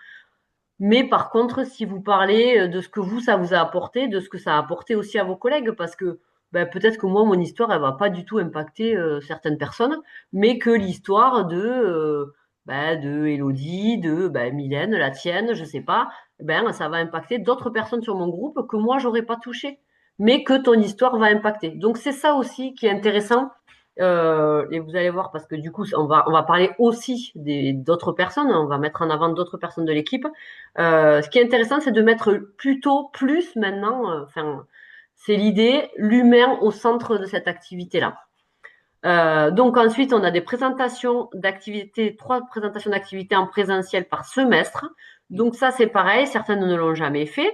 Mais par contre, si vous parlez de ce que vous, ça vous a apporté, de ce que ça a apporté aussi à vos collègues, parce que ben, peut-être que moi, mon histoire, elle va pas du tout impacter certaines personnes, mais que l'histoire de Élodie, de Mylène, la tienne, je sais pas, ben, ça va impacter d'autres personnes sur mon groupe que moi, j'aurais pas touché, mais que ton histoire va impacter. Donc c'est ça aussi qui est intéressant. Et vous allez voir, parce que du coup, on va parler aussi d'autres personnes, on va mettre en avant d'autres personnes de l'équipe. Ce qui est intéressant, c'est de mettre plutôt plus maintenant, enfin, c'est l'idée, l'humain au centre de cette activité-là. Donc ensuite, on a des présentations d'activités, 3 présentations d'activités en présentiel par semestre. Donc ça, c'est pareil, certaines ne l'ont jamais fait,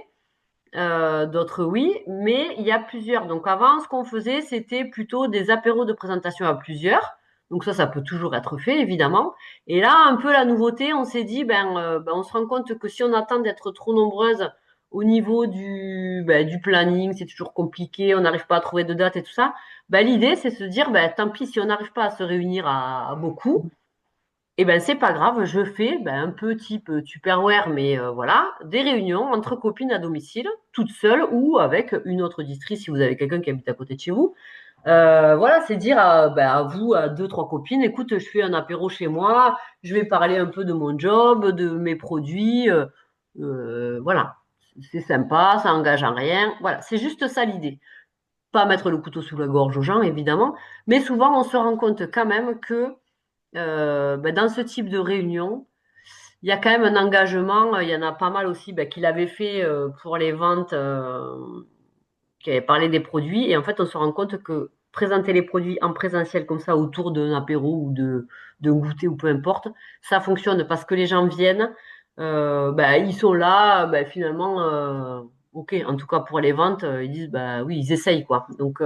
d'autres oui, mais il y a plusieurs. Donc avant, ce qu'on faisait, c'était plutôt des apéros de présentation à plusieurs. Donc ça peut toujours être fait, évidemment. Et là, un peu la nouveauté, on s'est dit, on se rend compte que si on attend d'être trop nombreuses au niveau du planning, c'est toujours compliqué, on n'arrive pas à trouver de date et tout ça. L'idée, c'est de se dire, tant pis si on n'arrive pas à se réunir à beaucoup, eh ben c'est pas grave, je fais un peu type Tupperware, mais voilà, des réunions entre copines à domicile, toutes seules ou avec une autre district si vous avez quelqu'un qui habite à côté de chez vous. Voilà, c'est dire à vous, à 2, 3 copines, écoute, je fais un apéro chez moi, je vais parler un peu de mon job, de mes produits, voilà, c'est sympa, ça engage en rien, voilà, c'est juste ça l'idée. Pas mettre le couteau sous la gorge aux gens, évidemment, mais souvent on se rend compte quand même que dans ce type de réunion, il y a quand même un engagement. Il y en a pas mal aussi qui l'avaient fait pour les ventes, qui avaient parlé des produits. Et en fait, on se rend compte que présenter les produits en présentiel comme ça autour d'un apéro ou d'un goûter ou peu importe, ça fonctionne parce que les gens viennent, ils sont là, finalement, ok, en tout cas pour les ventes, ils disent oui, ils essayent quoi. Donc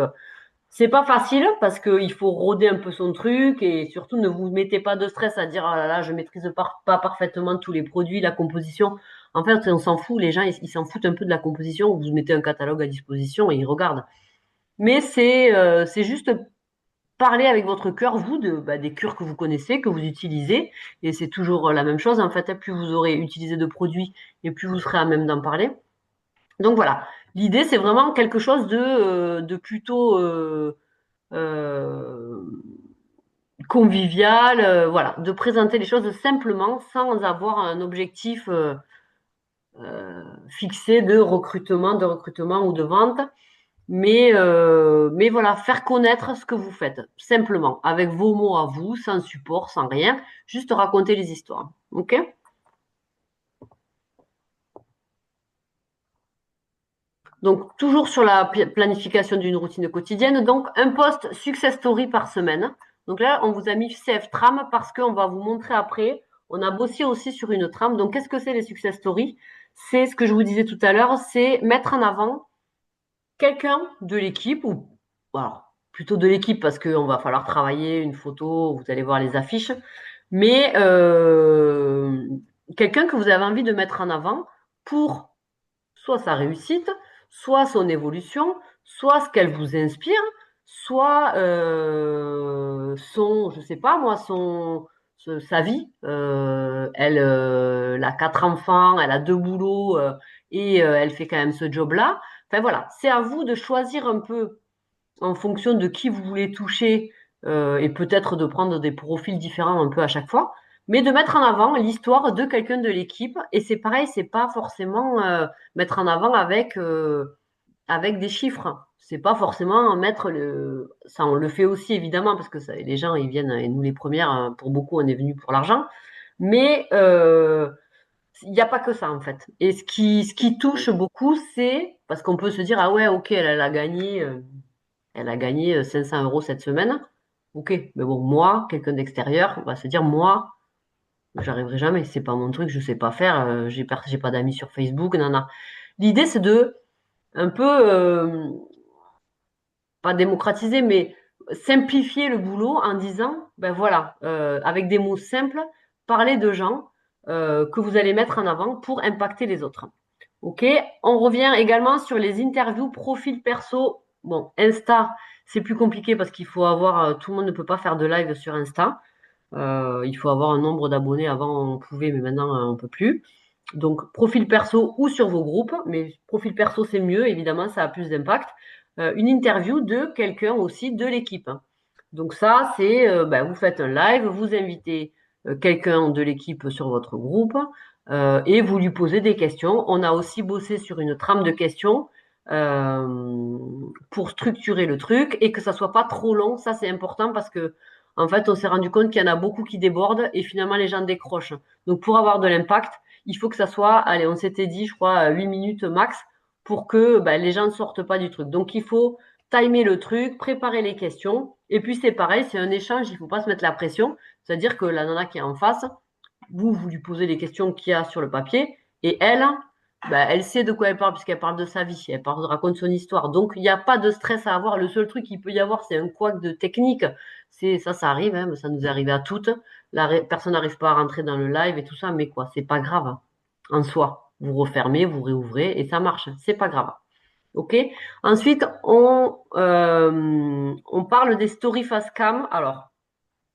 c'est pas facile parce qu'il faut rôder un peu son truc et surtout ne vous mettez pas de stress à dire oh là là, je maîtrise pas parfaitement tous les produits, la composition. En fait, on s'en fout, les gens ils s'en foutent un peu de la composition. Vous mettez un catalogue à disposition et ils regardent. Mais c'est juste parler avec votre cœur, vous, des cures que vous connaissez, que vous utilisez. Et c'est toujours la même chose. En fait, plus vous aurez utilisé de produits et plus vous serez à même d'en parler. Donc voilà, l'idée c'est vraiment quelque chose de plutôt euh, convivial, voilà, de présenter les choses simplement sans avoir un objectif fixé de recrutement ou de vente, mais voilà, faire connaître ce que vous faites, simplement, avec vos mots à vous, sans support, sans rien, juste raconter les histoires. Ok? Donc, toujours sur la planification d'une routine quotidienne. Donc, un post success story par semaine. Donc là, on vous a mis CF Tram parce qu'on va vous montrer après. On a bossé aussi sur une trame. Donc, qu'est-ce que c'est les success stories? C'est ce que je vous disais tout à l'heure, c'est mettre en avant quelqu'un de l'équipe, ou alors plutôt de l'équipe parce qu'on va falloir travailler une photo, vous allez voir les affiches, mais quelqu'un que vous avez envie de mettre en avant pour soit sa réussite, soit son évolution, soit ce qu'elle vous inspire, soit je sais pas moi, sa vie. Elle a 4 enfants, elle a 2 boulots et elle fait quand même ce job-là. Enfin voilà, c'est à vous de choisir un peu en fonction de qui vous voulez toucher et peut-être de prendre des profils différents un peu à chaque fois, mais de mettre en avant l'histoire de quelqu'un de l'équipe. Et c'est pareil, c'est pas forcément mettre en avant avec des chiffres. C'est pas forcément mettre le. Ça, on le fait aussi évidemment parce que les gens ils viennent et nous les premières. Pour beaucoup, on est venu pour l'argent, mais il n'y a pas que ça en fait. Et ce qui touche beaucoup, c'est parce qu'on peut se dire ah ouais, ok, elle a gagné 500 euros cette semaine. Ok, mais bon, moi, quelqu'un d'extérieur, va se dire, moi, j'arriverai jamais. C'est pas mon truc, je sais pas faire. J'ai pas d'amis sur Facebook, nana. L'idée, c'est de un peu, pas démocratiser, mais simplifier le boulot en disant, ben voilà, avec des mots simples, parler de gens que vous allez mettre en avant pour impacter les autres. Ok, on revient également sur les interviews profil perso. Bon, Insta, c'est plus compliqué parce qu'il faut avoir, tout le monde ne peut pas faire de live sur Insta. Il faut avoir un nombre d'abonnés. Avant, on pouvait, mais maintenant, on peut plus. Donc, profil perso ou sur vos groupes, mais profil perso, c'est mieux, évidemment, ça a plus d'impact. Une interview de quelqu'un aussi de l'équipe. Donc ça, c'est, vous faites un live, vous invitez quelqu'un de l'équipe sur votre groupe et vous lui posez des questions. On a aussi bossé sur une trame de questions euh, pour structurer le truc et que ça soit pas trop long. Ça, c'est important parce que en fait, on s'est rendu compte qu'il y en a beaucoup qui débordent et finalement les gens décrochent. Donc pour avoir de l'impact, il faut que ça soit, allez, on s'était dit, je crois, 8 minutes max pour que les gens ne sortent pas du truc. Donc il faut timer le truc, préparer les questions. Et puis c'est pareil, c'est un échange, il ne faut pas se mettre la pression. C'est-à-dire que la nana qui est en face, vous lui posez les questions qu'il y a sur le papier, et elle, elle sait de quoi elle parle, puisqu'elle parle de sa vie, elle parle, raconte son histoire. Donc il n'y a pas de stress à avoir. Le seul truc qu'il peut y avoir, c'est un couac de technique. C'est ça, ça arrive, hein, ça nous est arrivé à toutes. Personne n'arrive pas à rentrer dans le live et tout ça, mais quoi, c'est pas grave hein, en soi. Vous refermez, vous réouvrez et ça marche. C'est pas grave. OK. Ensuite, on parle des story face cam. Alors,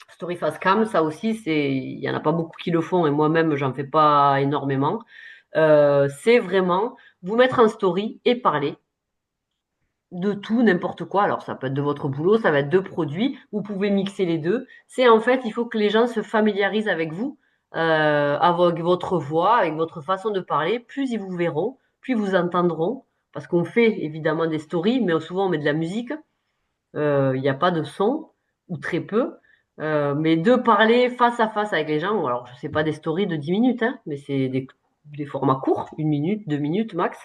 story face cam, ça aussi, il y en a pas beaucoup qui le font et moi-même, j'en fais pas énormément. C'est vraiment vous mettre en story et parler de tout, n'importe quoi. Alors, ça peut être de votre boulot, ça va être de produits. Vous pouvez mixer les deux. C'est en fait, il faut que les gens se familiarisent avec vous, avec votre voix, avec votre façon de parler. Plus ils vous verront, plus ils vous entendront. Parce qu'on fait évidemment des stories, mais souvent on met de la musique. Il n'y a pas de son, ou très peu. Mais de parler face à face avec les gens, alors je sais pas des stories de 10 minutes, hein, mais c'est des formats courts, 1 minute, 2 minutes max.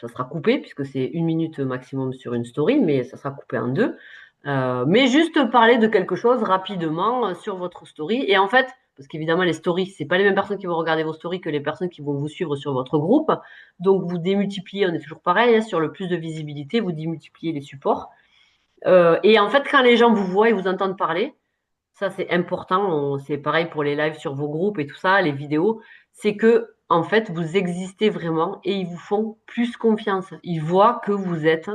Ça sera coupé puisque c'est 1 minute maximum sur une story, mais ça sera coupé en deux. Mais juste parler de quelque chose rapidement sur votre story. Et en fait, parce qu'évidemment, les stories, c'est pas les mêmes personnes qui vont regarder vos stories que les personnes qui vont vous suivre sur votre groupe. Donc, vous démultipliez, on est toujours pareil, hein, sur le plus de visibilité, vous démultipliez les supports. Et en fait, quand les gens vous voient et vous entendent parler, ça c'est important, c'est pareil pour les lives sur vos groupes et tout ça, les vidéos, c'est que en fait vous existez vraiment et ils vous font plus confiance. Ils voient que vous êtes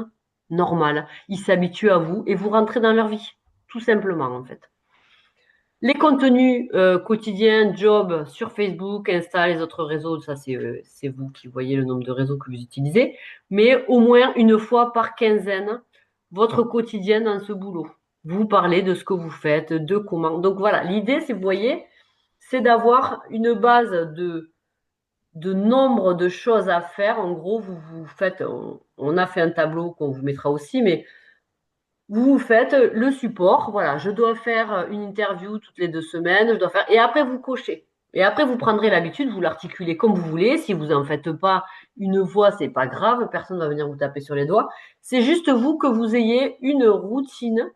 normal, ils s'habituent à vous et vous rentrez dans leur vie, tout simplement en fait. Les contenus quotidiens, job sur Facebook, Insta, les autres réseaux, ça c'est vous qui voyez le nombre de réseaux que vous utilisez, mais au moins une fois par quinzaine, votre quotidien dans ce boulot. Vous parlez de ce que vous faites, de comment. Donc voilà, l'idée, c'est, vous voyez, c'est d'avoir une base de nombre de choses à faire. En gros, vous faites, on a fait un tableau qu'on vous mettra aussi, mais vous faites le support. Voilà, je dois faire une interview toutes les 2 semaines. Je dois faire et après vous cochez. Et après vous prendrez l'habitude, vous l'articulez comme vous voulez. Si vous en faites pas une voix, c'est pas grave. Personne va venir vous taper sur les doigts. C'est juste vous que vous ayez une routine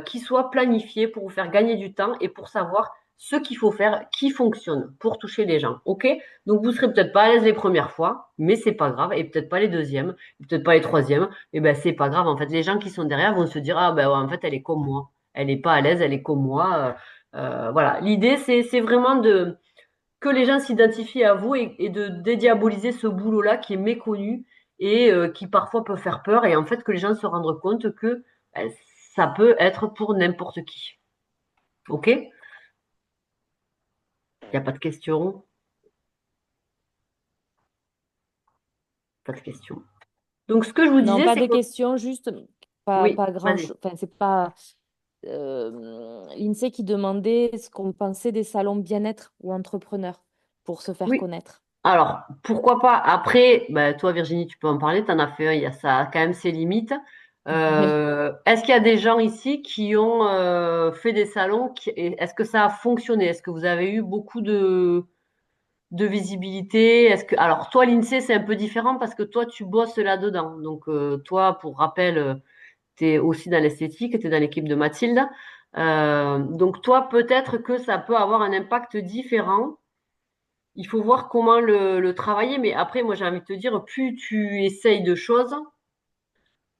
qui soit planifiée pour vous faire gagner du temps et pour savoir ce qu'il faut faire qui fonctionne pour toucher les gens. OK? Donc vous serez peut-être pas à l'aise les premières fois, mais c'est pas grave et peut-être pas les deuxièmes, peut-être pas les troisièmes, et ben c'est pas grave en fait. Les gens qui sont derrière vont se dire ah ben ouais, en fait elle est comme moi. Elle est pas à l'aise, elle est comme moi. Voilà. L'idée c'est vraiment de que les gens s'identifient à vous et de dédiaboliser ce boulot-là qui est méconnu et qui parfois peut faire peur et en fait que les gens se rendent compte que ça peut être pour n'importe qui. OK? Il n'y a pas de question. Pas de question. Donc, ce que je vous Non, disais, pas c'est de que... questions, juste Oui, pas grand vas-y. chose. Enfin, c'est pas l'INSEE qui demandait ce qu'on pensait des salons bien-être ou entrepreneurs pour se faire Oui. connaître. Alors, pourquoi pas? Après, toi, Virginie, tu peux en parler. Tu en as fait un. Ça a quand même ses limites. Oui. Est-ce qu'il y a des gens ici qui ont fait des salons est-ce que ça a fonctionné? Est-ce que vous avez eu beaucoup de visibilité? Alors, toi, l'INSEE, c'est un peu différent parce que toi, tu bosses là-dedans. Donc, toi, pour rappel, tu es aussi dans l'esthétique, tu es dans l'équipe de Mathilde. Donc toi, peut-être que ça peut avoir un impact différent. Il faut voir comment le travailler. Mais après, moi, j'ai envie de te dire, plus tu essayes de choses,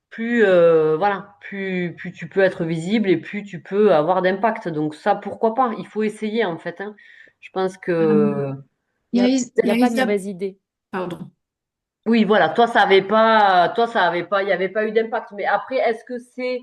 plus voilà, plus tu peux être visible et plus tu peux avoir d'impact. Donc ça, pourquoi pas? Il faut essayer en fait, hein. Je pense Euh, que Il y a pas de Larissa, mauvaise idée. pardon. oui, voilà, toi, ça avait pas, il n'y avait pas eu d'impact. Mais après, est-ce que c'est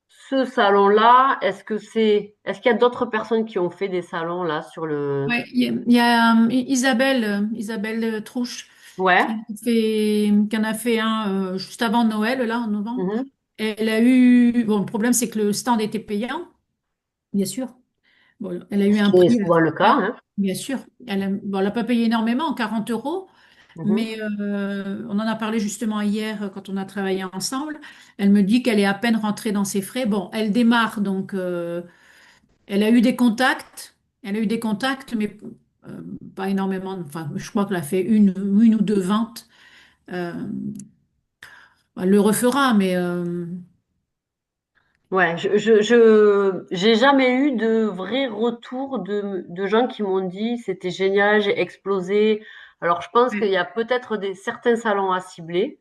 ce salon-là, est-ce qu'il y a d'autres personnes qui ont fait des salons là sur le... Ouais, il y a, Isabelle, Isabelle Trouche Ouais. qui en a fait un juste avant Noël, là, en novembre. Mhm. Elle a eu, bon, le problème, c'est que le stand était payant, bien sûr. Bon, elle a eu Ce un qui est prix souvent le cas, là, hein. bien sûr. Bon, elle n'a pas payé énormément, 40 euros, Mhm. mais on en a parlé justement hier quand on a travaillé ensemble. Elle me dit qu'elle est à peine rentrée dans ses frais. Bon, elle démarre, donc elle a eu des contacts. Elle a eu des contacts, mais euh, pas énormément. Enfin, je crois qu'elle a fait une ou deux ventes. Euh, Elle le refera, mais Ouais, j'ai jamais eu de vrai retour de gens qui m'ont dit c'était génial, j'ai explosé. Alors je pense qu'il y a peut-être certains salons à cibler.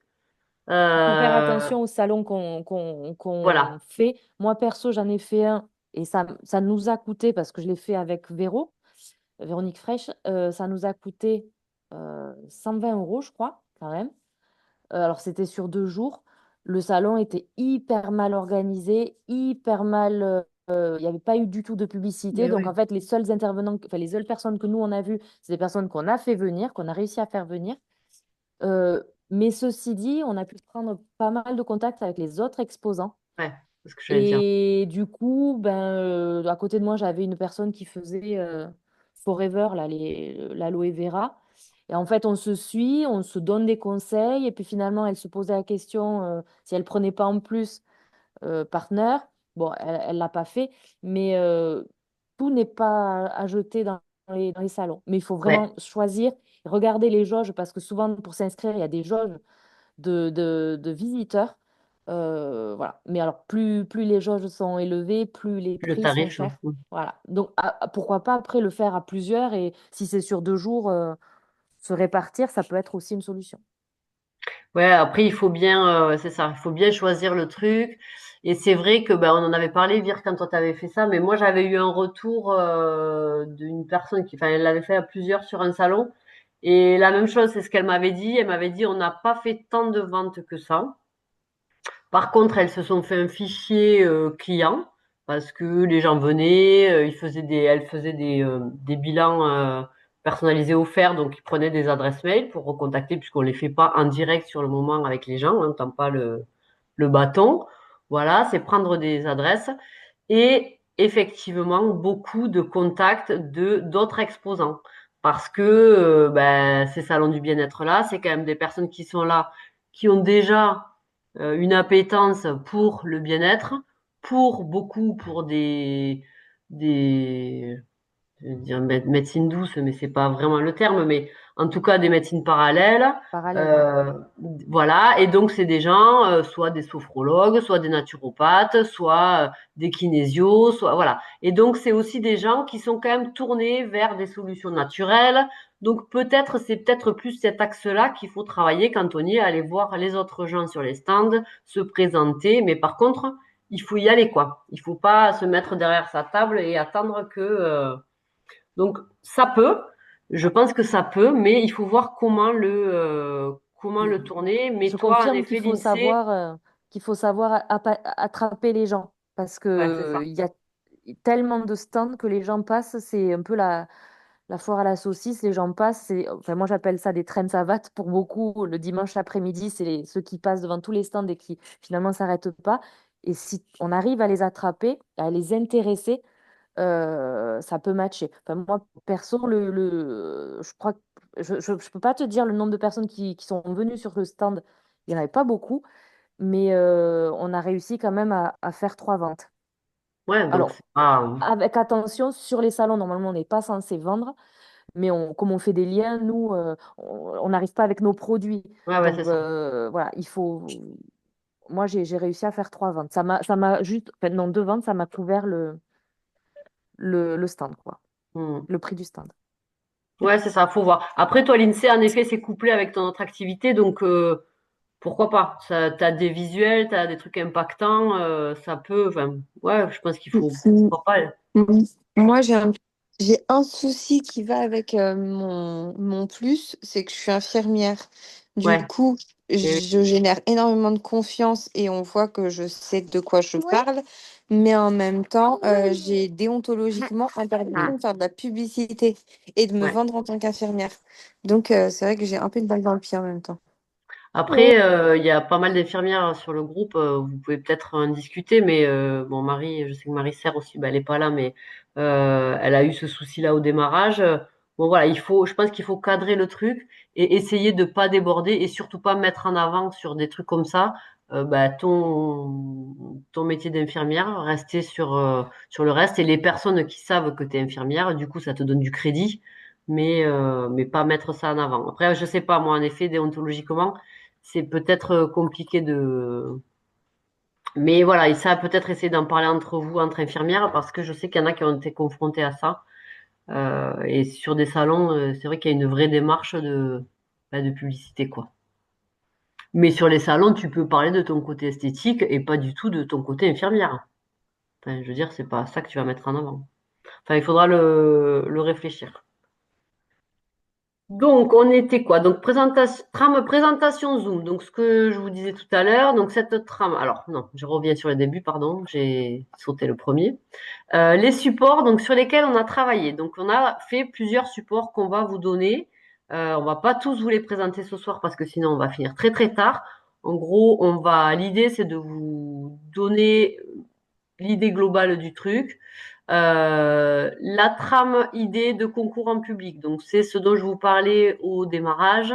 Il faut faire Euh, attention au salon qu'on voilà. fait. Moi, perso, j'en ai fait un et ça nous a coûté, parce que je l'ai fait avec Véronique Fraîche, ça nous a coûté 120 euros, je crois, quand même. Alors, c'était sur 2 jours. Le salon était hyper mal organisé, hyper mal. Il n'y avait pas eu du tout de publicité. mais Donc, ouais. en fait, les seuls intervenants, enfin, les seules personnes que nous, on a vues, c'est des personnes qu'on a fait venir, qu'on a réussi à faire venir. Mais ceci dit, on a pu prendre pas mal de contacts avec les autres exposants. Ouais, c'est ce que j'allais dire. Et du coup, ben, à côté de moi, j'avais une personne qui faisait Forever, là, l'aloe vera. Et en fait, on se suit, on se donne des conseils. Et puis finalement, elle se posait la question si elle prenait pas en plus partenaire. Bon, elle l'a pas fait. Mais tout n'est pas à jeter dans les salons. Mais il faut Ouais, vraiment choisir, regarder les jauges, parce que souvent, pour s'inscrire, il y a des jauges de visiteurs. Voilà. Mais alors, plus les jauges sont élevées, plus les le prix sont tarif. chers. Voilà. Donc, pourquoi pas après le faire à plusieurs, et si c'est sur 2 jours, se répartir, ça peut être aussi une solution. Ouais, après il faut bien, c'est ça, il faut bien choisir le truc. Et c'est vrai que ben on en avait parlé, Vir, quand toi t'avais fait ça, mais moi j'avais eu un retour d'une personne qui, enfin, elle l'avait fait à plusieurs sur un salon. Et la même chose, c'est ce qu'elle m'avait dit. Elle m'avait dit, on n'a pas fait tant de ventes que ça. Par contre, elles se sont fait un fichier client parce que les gens venaient, elles faisaient des bilans personnalisés offerts, donc ils prenaient des adresses mail pour recontacter, puisqu'on les fait pas en direct sur le moment avec les gens, hein, on tend pas le bâton. Voilà, c'est prendre des adresses et effectivement beaucoup de contacts de d'autres exposants. Parce que ben, ces salons du bien-être là, c'est quand même des personnes qui sont là, qui ont déjà une appétence pour le bien-être, pour beaucoup pour des je vais dire médecine douce, mais c'est pas vraiment le terme, mais en tout cas des médecines parallèles. Parallèle, ouais. Euh, voilà, et donc c'est des gens, soit des sophrologues, soit des naturopathes, soit des kinésios, soit voilà. Et donc c'est aussi des gens qui sont quand même tournés vers des solutions naturelles. Donc peut-être c'est peut-être plus cet axe-là qu'il faut travailler quand on y est, aller voir les autres gens sur les stands, se présenter. Mais par contre, il faut y aller quoi. Il faut pas se mettre derrière sa table et attendre que donc ça peut, je pense que ça peut, mais il faut voir comment le tourner. Mais Je toi, en confirme effet, l'INSEE, qu'il faut savoir attraper les gens, parce ouais, c'est que ça. il y a tellement de stands que les gens passent. C'est un peu la foire à la saucisse. Les gens passent. Enfin, moi, j'appelle ça des traînes savates pour beaucoup. Le dimanche après-midi, c'est ceux qui passent devant tous les stands et qui finalement s'arrêtent pas. Et si on arrive à les attraper, à les intéresser, ça peut matcher. Enfin, moi, perso, je crois que je peux pas te dire le nombre de personnes qui sont venues sur le stand. Il n'y en avait pas beaucoup, mais on a réussi quand même à faire 3 ventes. Ouais, donc Alors, c'est pas. avec attention, sur les salons, normalement, on n'est pas censé vendre, mais comme on fait des liens, nous, on n'arrive pas avec nos produits. Ouais, ouais, c'est Donc, ça. voilà, il faut. Moi, j'ai réussi à faire 3 ventes. Ça m'a juste. Enfin, non, 2 ventes, ça m'a couvert le stand, quoi. Hmm. Le prix du stand. Ouais, c'est ça, faut voir. Après, toi, l'INSEE, en effet, c'est couplé avec ton autre activité, donc pourquoi pas? Ça, t'as des visuels, t'as des trucs impactants, ça peut. Enfin, ouais, je pense qu'il faut. Mm, Pourquoi pas? mm. Moi, j'ai un souci qui va avec mon plus, c'est que je suis infirmière. Du Ouais, coup, je génère énormément de confiance et on voit que je sais de quoi je parle. Mais en même temps, j'ai déontologiquement interdit de faire de la publicité et de me Ouais. vendre en tant qu'infirmière. Donc, c'est vrai que j'ai un peu une balle dans le pied en même temps. Après, il y a pas mal d'infirmières sur le groupe. Vous pouvez peut-être en discuter, mais bon, Marie, je sais que Marie Serre aussi, bah, elle est pas là, mais elle a eu ce souci-là au démarrage. Bon, voilà, je pense qu'il faut cadrer le truc et essayer de pas déborder et surtout pas mettre en avant sur des trucs comme ça, bah, ton métier d'infirmière, rester sur le reste et les personnes qui savent que tu es infirmière, du coup, ça te donne du crédit, mais pas mettre ça en avant. Après, je sais pas, moi, en effet, déontologiquement c'est peut-être compliqué de. Mais voilà, et ça peut-être essayer d'en parler entre vous, entre infirmières, parce que je sais qu'il y en a qui ont été confrontés à ça. Et sur des salons, c'est vrai qu'il y a une vraie démarche de publicité, quoi. Mais sur les salons, tu peux parler de ton côté esthétique et pas du tout de ton côté infirmière. Enfin, je veux dire, c'est pas ça que tu vas mettre en avant. Enfin, il faudra le réfléchir. Donc, on était quoi? Donc, trame présentation Zoom. Donc, ce que je vous disais tout à l'heure. Donc, cette trame. Alors, non, je reviens sur le début, pardon. J'ai sauté le premier. Les supports donc, sur lesquels on a travaillé. Donc, on a fait plusieurs supports qu'on va vous donner. On va pas tous vous les présenter ce soir parce que sinon, on va finir très, très tard. En gros, l'idée, c'est de vous donner l'idée globale du truc. La trame idée de concours en public, donc c'est ce dont je vous parlais au démarrage,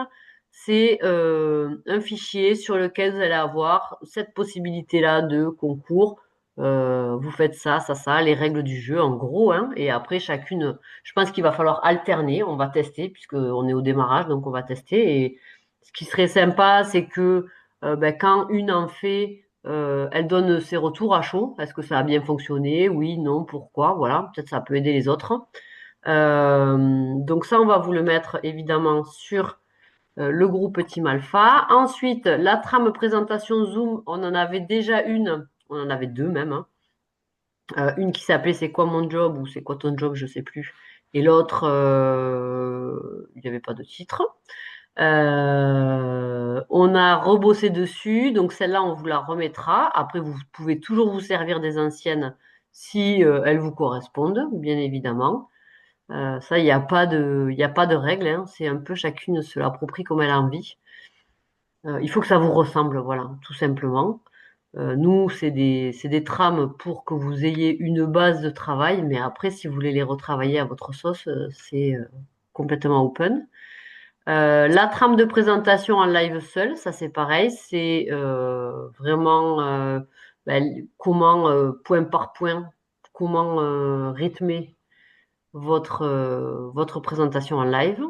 c'est un fichier sur lequel vous allez avoir cette possibilité-là de concours. Vous faites ça, ça, ça, les règles du jeu en gros, hein, et après chacune, je pense qu'il va falloir alterner, on va tester puisqu'on est au démarrage, donc on va tester. Et ce qui serait sympa, c'est que ben, quand une en fait elle donne ses retours à chaud. Est-ce que ça a bien fonctionné? Oui, non, pourquoi? Voilà, peut-être ça peut aider les autres. Donc ça, on va vous le mettre évidemment sur le groupe Team Alpha. Ensuite, la trame présentation Zoom, on en avait déjà une, on en avait deux même, hein. Une qui s'appelait C'est quoi mon job ou C'est quoi ton job, je sais plus. Et l'autre, il n'y avait pas de titre. On a rebossé dessus, donc celle-là, on vous la remettra. Après, vous pouvez toujours vous servir des anciennes si elles vous correspondent, bien évidemment. Ça, il y a pas de règle, hein. C'est un peu chacune se l'approprie comme elle a envie. Il faut que ça vous ressemble, voilà, tout simplement. Nous, c'est des trames pour que vous ayez une base de travail, mais après, si vous voulez les retravailler à votre sauce, c'est complètement open. La trame de présentation en live seul, ça c'est pareil, c'est vraiment comment, point par point, comment rythmer votre présentation en live.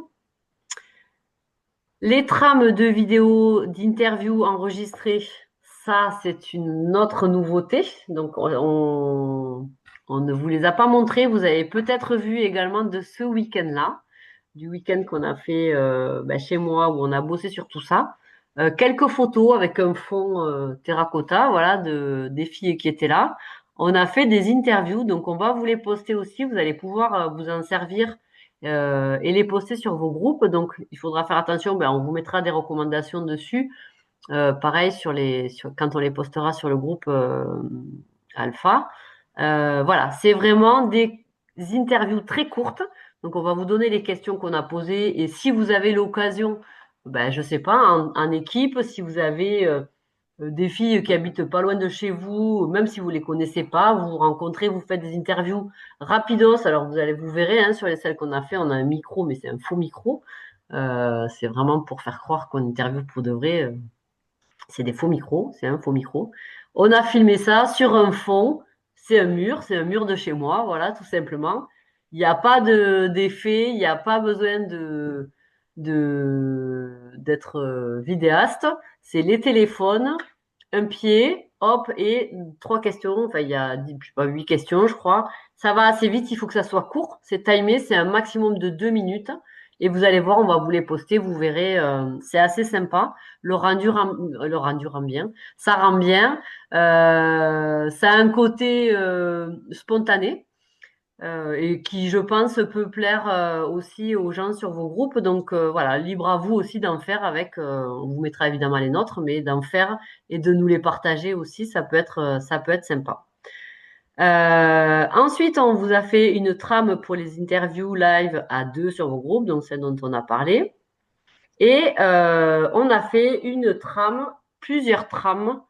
Les trames de vidéos, d'interviews enregistrées, ça c'est une autre nouveauté. Donc on ne vous les a pas montrées, vous avez peut-être vu également de ce week-end-là du week-end qu'on a fait chez moi où on a bossé sur tout ça. Quelques photos avec un fond terracotta, voilà, des filles qui étaient là. On a fait des interviews, donc on va vous les poster aussi. Vous allez pouvoir vous en servir et les poster sur vos groupes. Donc il faudra faire attention. Ben, on vous mettra des recommandations dessus. Pareil quand on les postera sur le groupe Alpha. Voilà, c'est vraiment des interviews très courtes. Donc, on va vous donner les questions qu'on a posées. Et si vous avez l'occasion, ben, je sais pas, en équipe, si vous avez des filles qui habitent pas loin de chez vous, même si vous les connaissez pas, vous vous rencontrez, vous faites des interviews rapidos. Alors, vous verrez, hein, sur les celles qu'on a fait, on a un micro, mais c'est un faux micro. C'est vraiment pour faire croire qu'on interviewe pour de vrai. C'est des faux micros, c'est un faux micro. On a filmé ça sur un fond, c'est un mur de chez moi, voilà, tout simplement. Il n'y a pas d'effet, il n'y a pas besoin d'être vidéaste. C'est les téléphones, un pied, hop, et trois questions. Enfin, il y a, je sais pas, 8 questions, je crois. Ça va assez vite, il faut que ça soit court. C'est timé, c'est un maximum de 2 minutes. Et vous allez voir, on va vous les poster, vous verrez, c'est assez sympa. Le rendu rend bien. Ça rend bien. Ça a un côté spontané. et qui, je pense, peut plaire aussi aux gens sur vos groupes. Donc voilà, libre à vous aussi d'en faire avec, on vous mettra évidemment les nôtres, mais d'en faire et de nous les partager aussi, ça peut être sympa. Ensuite, on vous a fait une trame pour les interviews live à deux sur vos groupes, donc celle dont on a parlé. Et on a fait une trame, plusieurs trames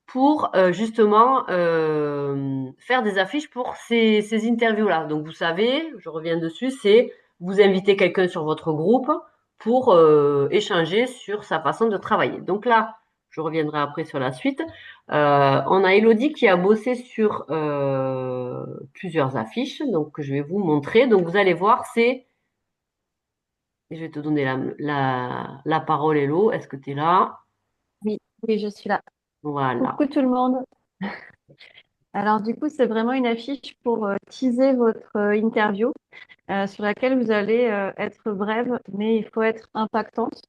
pour justement faire des affiches pour ces interviews-là. Donc vous savez, je reviens dessus, c'est vous invitez quelqu'un sur votre groupe pour échanger sur sa façon de travailler. Donc là, je reviendrai après sur la suite. On a Elodie qui a bossé sur plusieurs affiches, donc que je vais vous montrer. Donc vous allez voir, c'est... Et je vais te donner la parole, Hello. Est-ce que tu es là? Oui, oui, je suis là. Voilà. Coucou tout le monde. Alors du coup, c'est vraiment une affiche pour teaser votre interview sur laquelle vous allez être brève, mais il faut être impactante.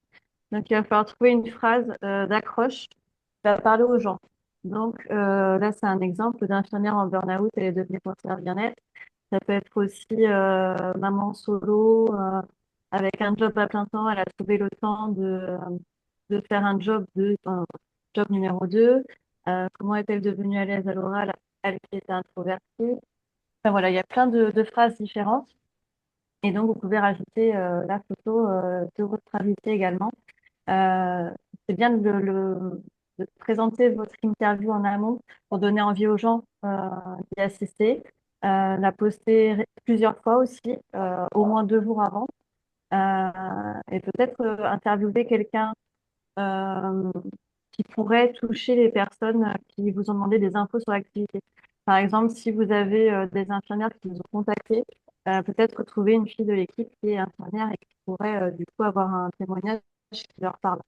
Donc il va falloir trouver une phrase d'accroche qui va parler aux gens. Donc là, c'est un exemple d'infirmière en burn-out, elle est devenue conseillère bien-être. Ça peut être aussi maman solo avec un job à plein temps, elle a trouvé le temps de faire un job numéro 2. Comment est-elle devenue à l'aise à l'oral, elle qui était introvertie. Enfin, voilà, il y a plein de phrases différentes. Et donc, vous pouvez rajouter la photo de votre invité également. Euh, c'est bien de présenter votre interview en amont pour donner envie aux gens d'y assister. La poster plusieurs fois aussi, au moins 2 jours avant. Et peut-être interviewer quelqu'un euh, qui pourrait toucher les personnes qui vous ont demandé des infos sur l'activité. Par exemple, si vous avez des infirmières qui vous ont contacté, peut-être trouver une fille de l'équipe qui est infirmière et qui pourrait du coup avoir un témoignage qui leur parle.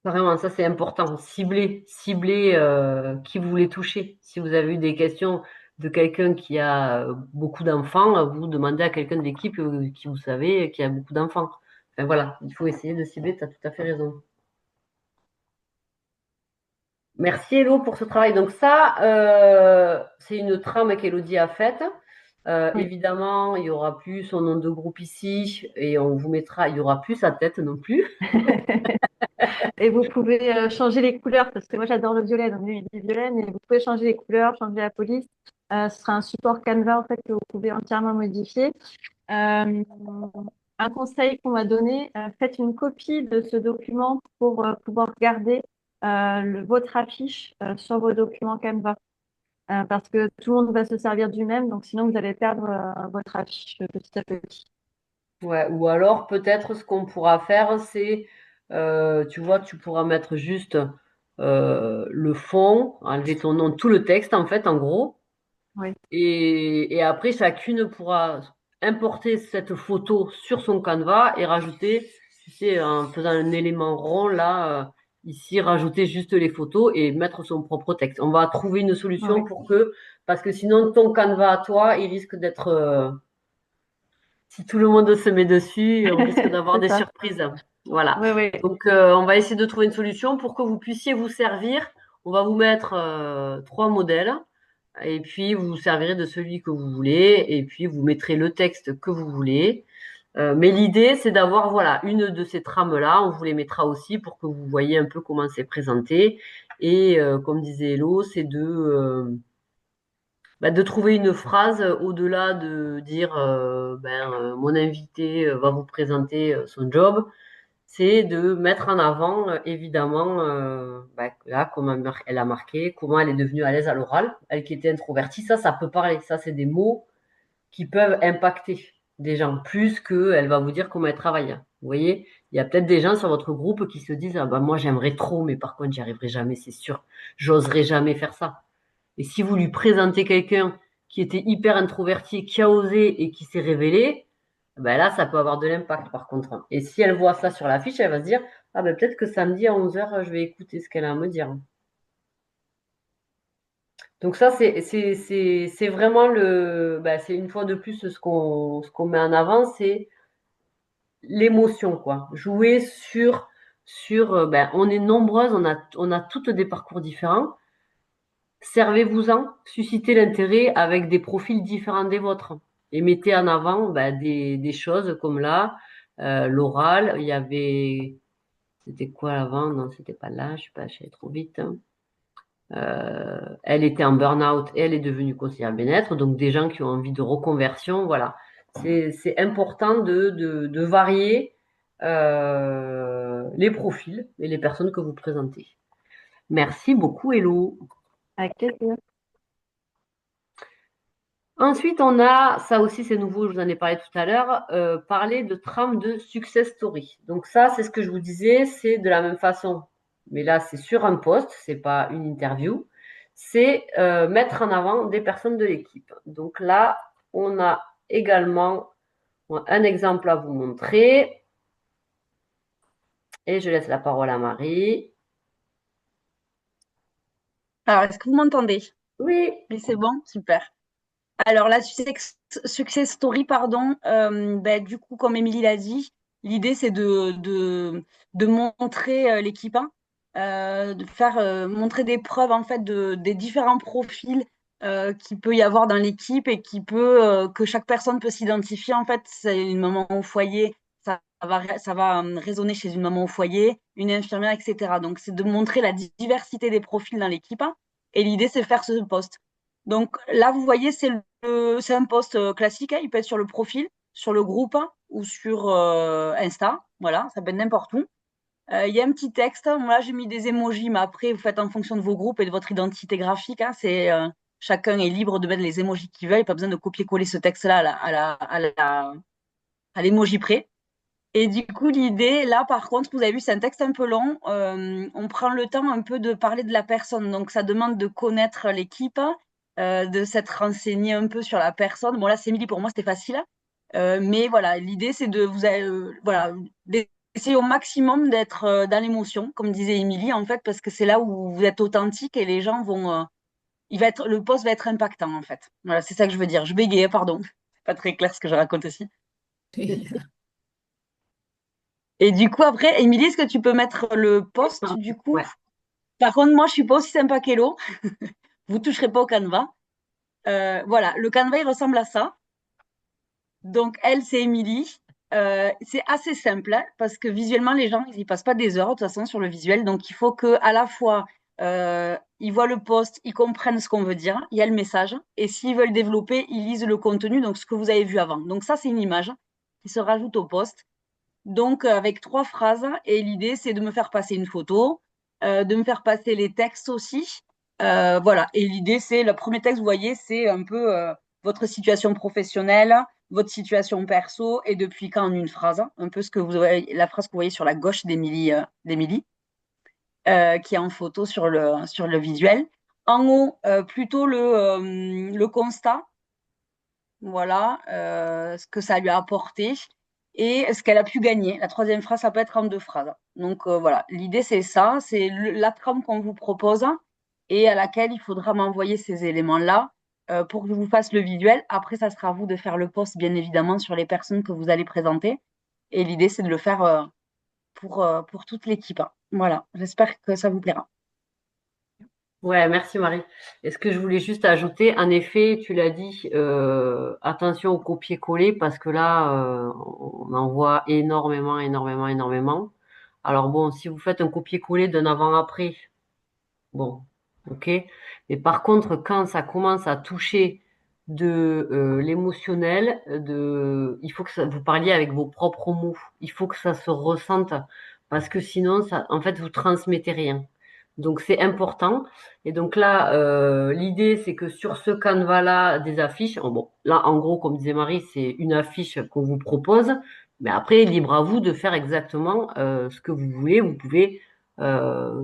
Vraiment, ça c'est important. Cibler qui vous voulez toucher. Si vous avez eu des questions de quelqu'un qui a beaucoup d'enfants, vous demandez à quelqu'un de l'équipe qui vous savez qui a beaucoup d'enfants. Enfin, voilà, il faut essayer de cibler, tu as tout à fait raison. Merci Hello pour ce travail. Donc ça, c'est une trame qu'Elodie a faite. Oui. Évidemment, il y aura plus son nom de groupe ici et on vous mettra, il y aura plus sa tête non plus. Et vous pouvez changer les couleurs, parce que moi j'adore le violet, donc lui il dit violet, mais vous pouvez changer les couleurs, changer la police. Ce sera un support Canva en fait que vous pouvez entièrement modifier. Euh, un conseil qu'on m'a donné, faites une copie de ce document pour pouvoir garder votre affiche sur vos documents Canva. Parce que tout le monde va se servir du même, donc sinon vous allez perdre votre affiche petit à petit. Ouais, ou alors peut-être ce qu'on pourra faire, c'est, tu vois, tu pourras mettre juste le fond, enlever ton nom, tout le texte en fait, en gros, Oui, et après chacune pourra importer cette photo sur son Canva et rajouter, tu sais, en faisant un élément rond là, ici, rajouter juste les photos et mettre son propre texte. On va trouver une solution oui, pour que, parce que sinon ton Canva à toi, il risque d'être si tout le monde se met dessus, on risque d'avoir c'est des ça. surprises. Voilà. Oui, oui, Donc, on va essayer de trouver une solution pour que vous puissiez vous servir. On va vous mettre 3 modèles et puis vous vous servirez de celui que vous voulez et puis vous mettrez le texte que vous voulez. Mais l'idée, c'est d'avoir voilà une de ces trames-là. On vous les mettra aussi pour que vous voyez un peu comment c'est présenté. Et comme disait Hello, c'est de trouver une phrase au-delà de dire mon invité va vous présenter son job, c'est de mettre en avant évidemment là comment elle a marqué, comment elle est devenue à l'aise à l'oral, elle qui était introvertie, ça peut parler, ça c'est des mots qui peuvent impacter des gens plus qu'elle va vous dire comment elle travaille. Vous voyez, il y a peut-être des gens sur votre groupe qui se disent ah bah moi j'aimerais trop, mais par contre j'y arriverai jamais, c'est sûr, j'oserais jamais faire ça. Et si vous lui présentez quelqu'un qui était hyper introverti, qui a osé et qui s'est révélé, ben là, ça peut avoir de l'impact par contre. Et si elle voit ça sur l'affiche, elle va se dire, ah ben peut-être que samedi à 11 h, je vais écouter ce qu'elle a à me dire. Donc ça, c'est vraiment c'est une fois de plus ce qu'on met en avant, c'est l'émotion, quoi. Jouer sur on est nombreuses, on a toutes des parcours différents. servez-vous-en, suscitez l'intérêt avec des profils différents des vôtres. Et mettez en avant des choses comme là, l'oral, il y avait, c'était quoi avant? Non, c'était pas là, je suis pas allée trop vite. Elle était en burn-out et elle est devenue conseillère bien-être, donc des gens qui ont envie de reconversion, voilà. C'est important de varier les profils et les personnes que vous présentez. Merci beaucoup, Hello. Avec plaisir. Ensuite, on a, ça aussi c'est nouveau, je vous en ai parlé tout à l'heure, parler de trame de success story. Donc ça, c'est ce que je vous disais, c'est de la même façon, mais là c'est sur un post, c'est pas une interview, c'est mettre en avant des personnes de l'équipe. Donc là, on a également un exemple à vous montrer, et je laisse la parole à Marie. Alors, est-ce que vous m'entendez? Oui. Oui, c'est bon, super. Alors là, success story, pardon. Du coup, comme Émilie l'a dit, l'idée c'est de montrer l'équipe, hein, de faire montrer des preuves en fait des différents profils qu'il peut y avoir dans l'équipe et que chaque personne peut s'identifier. En fait, c'est une maman au foyer, ça va résonner chez une maman au foyer, une infirmière, etc. Donc, c'est de montrer la diversité des profils dans l'équipe, hein, et l'idée c'est de faire ce poste. Donc là, vous voyez, c'est un post classique, hein, il peut être sur le profil, sur le groupe, hein, ou sur Insta. Voilà, ça peut être n'importe où. Il y a un petit texte. Moi, j'ai mis des emojis, mais après, vous faites en fonction de vos groupes et de votre identité graphique, hein. Chacun est libre de mettre les emojis qu'il veut. Il n'y a pas besoin de copier-coller ce texte-là à l'emoji près. Et du coup, l'idée, là, par contre, vous avez vu, c'est un texte un peu long. On prend le temps un peu de parler de la personne. Donc, ça demande de connaître l'équipe, de s'être renseigné un peu sur la personne. Bon, là, c'est Émilie, pour moi, c'était facile. Mais voilà, l'idée, c'est voilà, d'essayer au maximum d'être dans l'émotion, comme disait Émilie, en fait, parce que c'est là où vous êtes authentique et les gens vont. Le post va être impactant, en fait. Voilà, c'est ça que je veux dire. Je bégayais, pardon. C'est pas très clair ce que je raconte aussi. Et du coup, après, Émilie, est-ce que tu peux mettre le post du coup? Ouais. Par contre, moi, je suis pas aussi sympa qu'Hello. Vous toucherez pas au canevas. Voilà, le canevas, il ressemble à ça. Donc, elle, c'est Émilie. C'est assez simple, hein, parce que visuellement, les gens, ils y passent pas des heures, de toute façon, sur le visuel. Donc, il faut que à la fois, ils voient le post, ils comprennent ce qu'on veut dire, il y a le message. Et s'ils veulent développer, ils lisent le contenu, donc ce que vous avez vu avant. Donc, ça, c'est une image qui se rajoute au post. Donc, avec 3 phrases, et l'idée, c'est de me faire passer une photo, de me faire passer les textes aussi. Voilà, et l'idée, c'est, le premier texte, vous voyez, c'est un peu votre situation professionnelle, votre situation perso, et depuis quand en une phrase, hein, un peu la phrase que vous voyez sur la gauche d'Émilie, qui est en photo sur le visuel. En haut, plutôt le constat, voilà, ce que ça lui a apporté et ce qu'elle a pu gagner. La troisième phrase, ça peut être en 2 phrases. Donc voilà, l'idée c'est ça, c'est la trame qu'on vous propose et à laquelle il faudra m'envoyer ces éléments-là pour que je vous fasse le visuel. Après, ça sera à vous de faire le post, bien évidemment, sur les personnes que vous allez présenter. Et l'idée, c'est de le faire pour toute l'équipe, hein. Voilà, j'espère que ça vous plaira. Ouais, merci Marie. Et ce que je voulais juste ajouter, en effet, tu l'as dit, attention au copier-coller parce que là, on en voit énormément, énormément, énormément. Alors bon, si vous faites un copier-coller d'un avant-après, bon, ok. Mais par contre, quand ça commence à toucher de l'émotionnel, il faut que vous parliez avec vos propres mots. Il faut que ça se ressente parce que sinon, en fait, vous transmettez rien. Donc c'est important. Et donc là, l'idée, c'est que sur ce canevas-là, des affiches, bon, là, en gros, comme disait Marie, c'est une affiche qu'on vous propose. Mais après, libre à vous de faire exactement ce que vous voulez. Vous pouvez euh,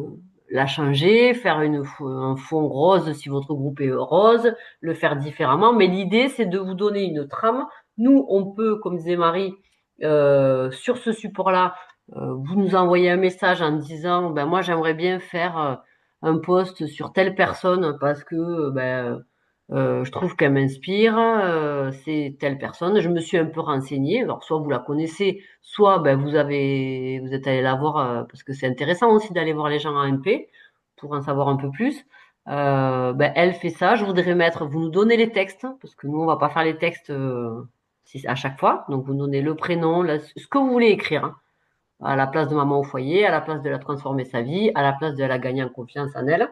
la changer, faire un fond rose si votre groupe est rose, le faire différemment. Mais l'idée, c'est de vous donner une trame. Nous, on peut, comme disait Marie, sur ce support-là, vous nous envoyez un message en disant, ben moi, j'aimerais bien faire un post sur telle personne parce que je trouve qu'elle m'inspire, c'est telle personne. Je me suis un peu renseignée. Alors, soit vous la connaissez, soit vous êtes allé la voir parce que c'est intéressant aussi d'aller voir les gens en MP pour en savoir un peu plus. Elle fait ça. Je voudrais mettre, vous nous donnez les textes, parce que nous, on va pas faire les textes à chaque fois. Donc, vous nous donnez le prénom, ce que vous voulez écrire, hein. À la place de maman au foyer, à la place de la transformer sa vie, à la place de la gagner en confiance en elle.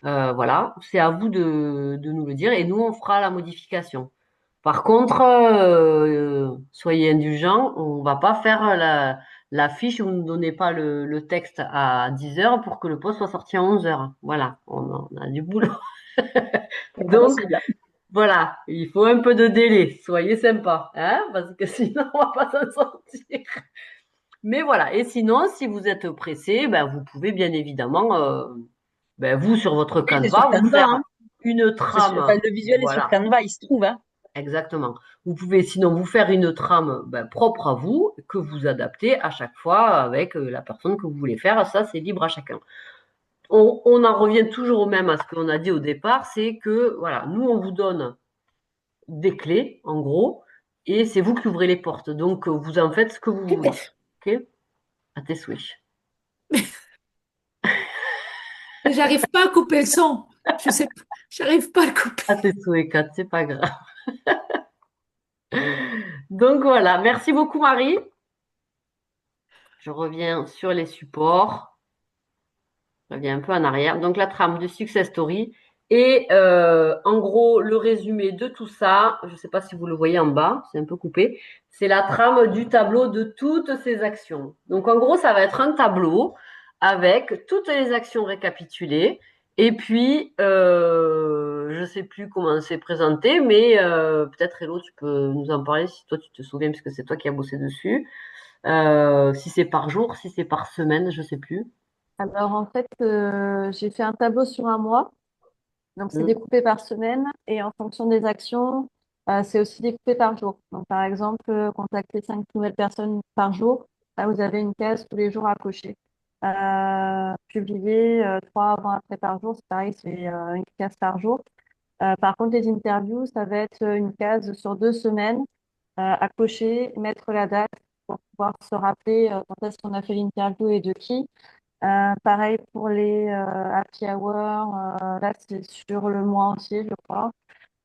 Voilà, c'est à vous de nous le dire et nous, on fera la modification. Par contre, soyez indulgents, on va pas faire la fiche où vous ne donnez pas le texte à 10 heures pour que le poste soit sorti à 11 heures. Voilà, on a du boulot. C'est pas Donc, possible. voilà, il faut un peu de délai. Soyez sympa, hein, parce que sinon, on va pas s'en sortir. Mais voilà, et sinon, si vous êtes pressé, vous pouvez bien évidemment, vous, sur votre Oui, c'est sur Canva, vous Canva, faire hein. une trame. Le visuel est sur Voilà. Canva, il se trouve, hein. Exactement. Vous pouvez sinon vous faire une trame propre à vous, que vous adaptez à chaque fois avec la personne que vous voulez faire. Ça, c'est libre à chacun. On en revient toujours au même à ce qu'on a dit au départ, c'est que voilà, nous, on vous donne des clés, en gros, et c'est vous qui ouvrez les portes. Donc, vous en faites ce que vous voulez. OK? À tes souhaits. J'arrive pas à couper le son. Je sais pas, j'arrive pas à le couper. À tes souhaits, Kat, c'est pas grave. Donc voilà, merci beaucoup Marie. Je reviens sur les supports. Je reviens un peu en arrière. Donc la trame de Success Story. Et en gros, le résumé de tout ça, je ne sais pas si vous le voyez en bas, c'est un peu coupé, c'est la trame du tableau de toutes ces actions. Donc en gros, ça va être un tableau avec toutes les actions récapitulées. Et puis, je ne sais plus comment c'est présenté, mais peut-être Hello, tu peux nous en parler si toi tu te souviens, puisque c'est toi qui as bossé dessus. Si c'est par jour, si c'est par semaine, je ne sais plus. Alors, en fait, j'ai fait un tableau sur un mois. Donc, c'est Mm. découpé par semaine et en fonction des actions, c'est aussi découpé par jour. Donc, par exemple, contacter 5 nouvelles personnes par jour, là, vous avez une case tous les jours à cocher. Publier 3 avant après par jour, c'est pareil, c'est une case par jour. Par contre, les interviews, ça va être une case sur 2 semaines à cocher, mettre la date pour pouvoir se rappeler quand est-ce qu'on a fait l'interview et de qui. Pareil pour les happy hour, là c'est sur le mois entier, je crois.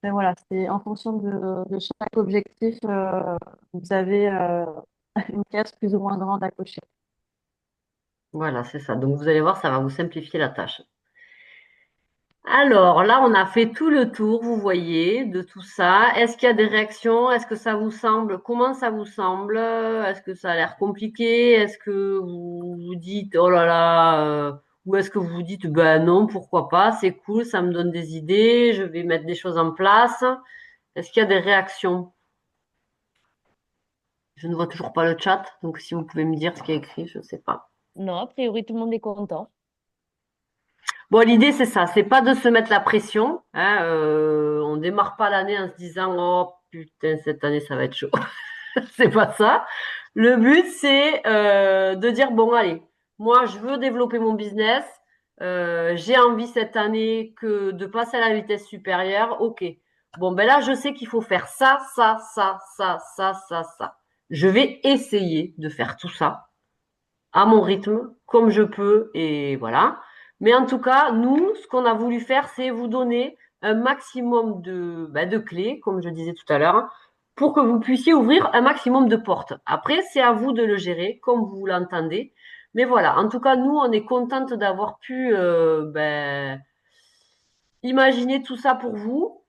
Mais voilà, c'est en fonction de chaque objectif, vous avez une case plus ou moins grande à cocher. Voilà, c'est ça. Donc vous allez voir, ça va vous simplifier la tâche. Alors là, on a fait tout le tour, vous voyez, de tout ça. Est-ce qu'il y a des réactions? Est-ce que ça vous semble? Comment ça vous semble? Est-ce que ça a l'air compliqué? Est-ce que vous vous dites, oh là là, ou est-ce que vous vous dites, ben non, pourquoi pas, c'est cool, ça me donne des idées, je vais mettre des choses en place. Est-ce qu'il y a des réactions? Je ne vois toujours pas le chat, donc si vous pouvez me dire ce qui est écrit, je ne sais pas. Non, a priori, tout le monde est content. Bon, l'idée, c'est ça, c'est pas de se mettre la pression, hein, on démarre pas l'année en se disant, oh putain, cette année, ça va être chaud. C'est pas ça. Le but, c'est de dire, bon, allez, moi, je veux développer mon business, j'ai envie cette année de passer à la vitesse supérieure, ok. Bon, ben là, je sais qu'il faut faire ça, ça, ça, ça, ça, ça, ça. Je vais essayer de faire tout ça à mon rythme, comme je peux, et voilà. Mais en tout cas, nous, ce qu'on a voulu faire, c'est vous donner un maximum de clés, comme je disais tout à l'heure, pour que vous puissiez ouvrir un maximum de portes. Après, c'est à vous de le gérer, comme vous l'entendez. Mais voilà, en tout cas, nous, on est contente d'avoir pu imaginer tout ça pour vous,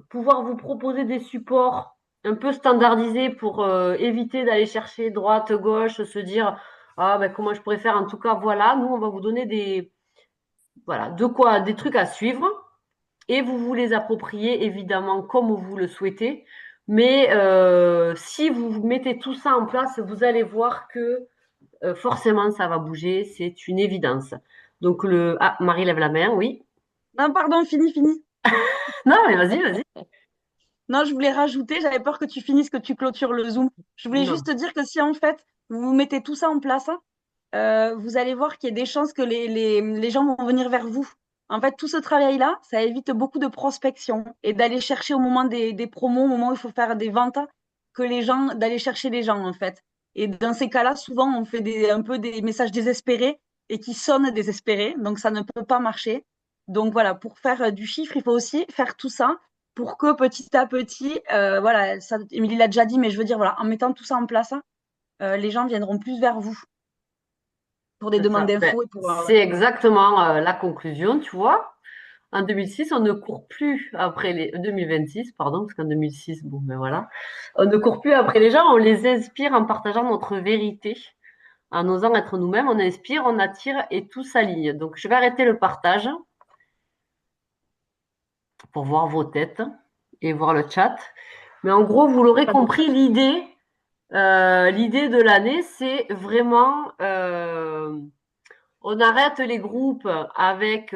pouvoir vous proposer des supports un peu standardisés pour éviter d'aller chercher droite, gauche, se dire ah ben comment je pourrais faire. En tout cas, voilà, nous on va vous donner des trucs à suivre et vous vous les appropriez évidemment comme vous le souhaitez. Mais si vous mettez tout ça en place, vous allez voir que forcément ça va bouger, c'est une évidence. Donc Marie lève la main, oui. Non, pardon, fini. Non, mais vas-y. Non, je voulais rajouter, j'avais peur que tu finisses, que tu clôtures le Zoom. Je voulais Non. juste te dire que si en fait, vous mettez tout ça en place, hein, vous allez voir qu'il y a des chances que les gens vont venir vers vous. En fait, tout ce travail-là, ça évite beaucoup de prospection et d'aller chercher au moment des promos, au moment où il faut faire des ventes, d'aller chercher les gens, en fait. Et dans ces cas-là, souvent, on fait un peu des messages désespérés et qui sonnent désespérés. Donc, ça ne peut pas marcher. Donc, voilà, pour faire du chiffre, il faut aussi faire tout ça pour que petit à petit, voilà, ça, Émilie l'a déjà dit, mais je veux dire, voilà, en mettant tout ça en place, les gens viendront plus vers vous pour des C'est demandes ça. Ben, d'infos et pour, c'est exactement la conclusion, tu vois. En 2006, on ne court plus après les 2026, pardon, parce qu'en 2006, bon, ben voilà, on ne court plus après les gens, on les inspire en partageant notre vérité, en osant être nous-mêmes, on inspire, on attire et tout s'aligne. Donc, je vais arrêter le partage pour voir vos têtes et voir le chat. Mais en gros, vous l'aurez compris, l'idée de l'année, c'est vraiment, on arrête les groupes avec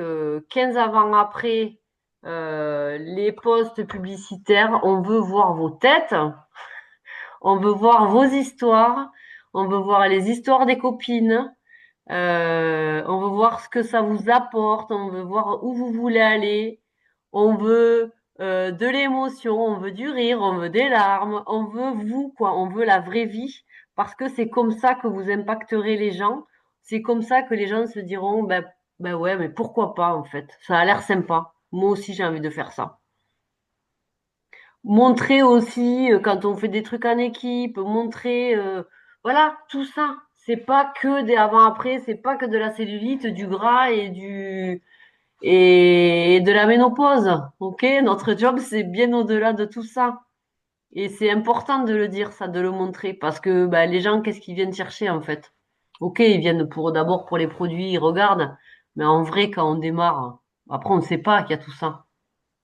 15 avant-après les posts publicitaires. On veut voir vos têtes, on veut voir vos histoires, on veut voir les histoires des copines, on veut voir ce que ça vous apporte, on veut voir où vous voulez aller, on veut de l'émotion, on veut du rire, on veut des larmes, on veut vous, quoi, on veut la vraie vie, parce que c'est comme ça que vous impacterez les gens, c'est comme ça que les gens se diront, ben ouais, mais pourquoi pas en fait, ça a l'air sympa, moi aussi j'ai envie de faire ça. Montrer aussi quand on fait des trucs en équipe, montrer, voilà, tout ça. C'est pas que des avant-après, c'est pas que de la cellulite, du gras et de la ménopause. Ok, notre job c'est bien au-delà de tout ça. Et c'est important de le dire, ça, de le montrer, parce que bah, les gens, qu'est-ce qu'ils viennent chercher en fait? Ok, ils viennent pour d'abord pour les produits, ils regardent, mais en vrai, quand on démarre, après on ne sait pas qu'il y a tout ça.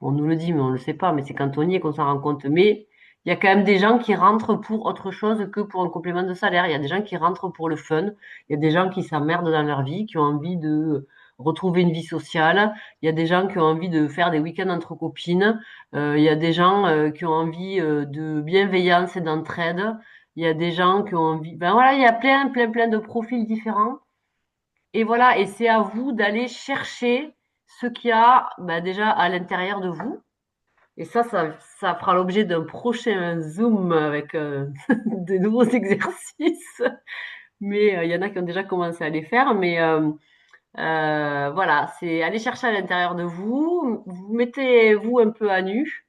On nous le dit, mais on ne le sait pas, mais c'est quand on y est qu'on s'en rend compte. Mais il y a quand même des gens qui rentrent pour autre chose que pour un complément de salaire. Il y a des gens qui rentrent pour le fun. Il y a des gens qui s'emmerdent dans leur vie, qui ont envie de retrouver une vie sociale. Il y a des gens qui ont envie de faire des week-ends entre copines. Il y a des gens qui ont envie de bienveillance et d'entraide. Il y a des gens qui ont envie. Ben voilà, il y a plein de profils différents. Et voilà, et c'est à vous d'aller chercher ce qu'il y a bah, déjà à l'intérieur de vous. Et ça fera l'objet d'un prochain Zoom avec de nouveaux exercices. Mais il y en a qui ont déjà commencé à les faire. Mais voilà, c'est aller chercher à l'intérieur de vous. Vous mettez-vous un peu à nu.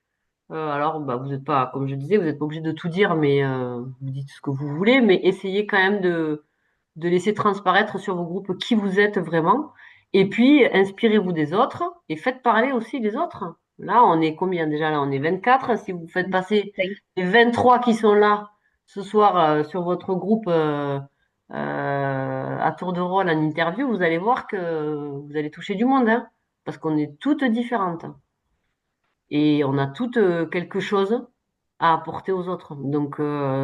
Alors, bah, vous n'êtes pas, comme je disais, vous n'êtes pas obligé de tout dire, mais vous dites ce que vous voulez. Mais essayez quand même de laisser transparaître sur vos groupes qui vous êtes vraiment. Et puis, inspirez-vous des autres et faites parler aussi les autres. Là, on est combien déjà? Là, on est 24. Si vous faites passer les 23 qui sont là ce soir sur votre groupe à tour de rôle en interview, vous allez voir que vous allez toucher du monde, hein, parce qu'on est toutes différentes. Et on a toutes quelque chose à apporter aux autres. Donc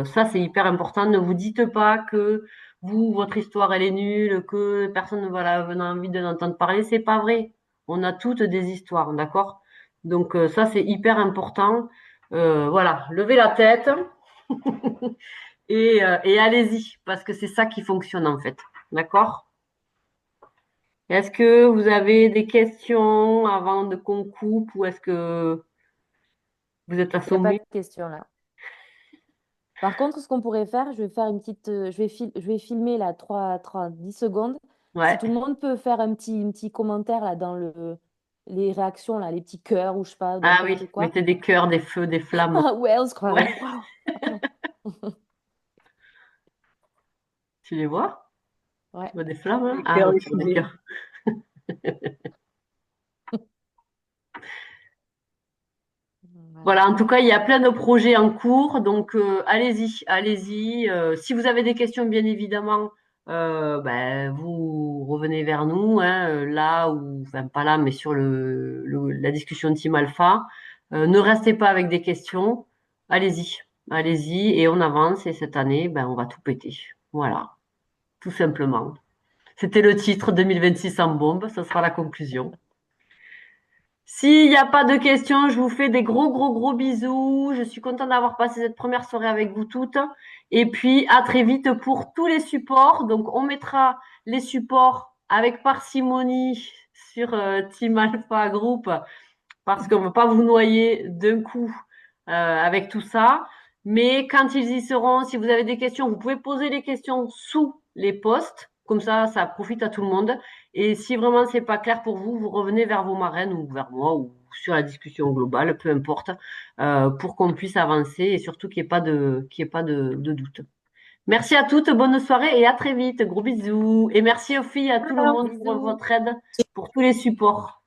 ça, c'est hyper important. Ne vous dites pas que vous, votre histoire, elle est nulle, que personne ne va n'a envie de l'entendre parler. C'est pas vrai. On a toutes des histoires, d'accord? Donc ça, c'est hyper important. Voilà, levez la tête et allez-y, parce que c'est ça qui fonctionne en fait. D'accord? Est-ce que vous avez des questions avant de qu'on coupe ou est-ce que vous êtes Il n'y a pas de assommés? question là. Par contre, ce qu'on pourrait faire, je vais faire une petite, je vais filmer là 10 secondes. Si Ouais. tout le monde peut faire un petit commentaire là dans les réactions là, les petits cœurs ou je sais pas, Ah oui, n'importe quoi. mettez des cœurs, des feux, des flammes. Ah ouais, on se Ouais. croirait. Waouh. Tu les vois? Ouais. Tu vois des flammes là? les Ah, cœurs, ouais, les tu vois des fusées. cœurs. Voilà. Voilà, en tout cas, il y a plein de projets en cours, donc allez-y, allez-y. Si vous avez des questions, bien évidemment, ben, vous revenez vers nous, hein, là ou enfin pas là, mais sur la discussion Team Alpha. Ne restez pas avec des questions. Allez-y, allez-y, et on avance. Et cette année, ben, on va tout péter. Voilà, tout simplement. C'était le titre 2026 en bombe, ça sera la conclusion. S'il n'y a pas de questions, je vous fais des gros bisous. Je suis contente d'avoir passé cette première soirée avec vous toutes. Et puis, à très vite pour tous les supports. Donc, on mettra les supports avec parcimonie sur Team Alpha Group parce qu'on ne veut pas vous noyer d'un coup avec tout ça. Mais quand ils y seront, si vous avez des questions, vous pouvez poser les questions sous les posts. Comme ça profite à tout le monde. Et si vraiment c'est pas clair pour vous, vous revenez vers vos marraines ou vers moi ou sur la discussion globale, peu importe, pour qu'on puisse avancer et surtout qu'il y ait pas de doute. Merci à toutes, bonne soirée et à très vite. Gros bisous. Et merci aux filles, à tout le Alors, monde pour bisous. votre aide, pour tous les supports.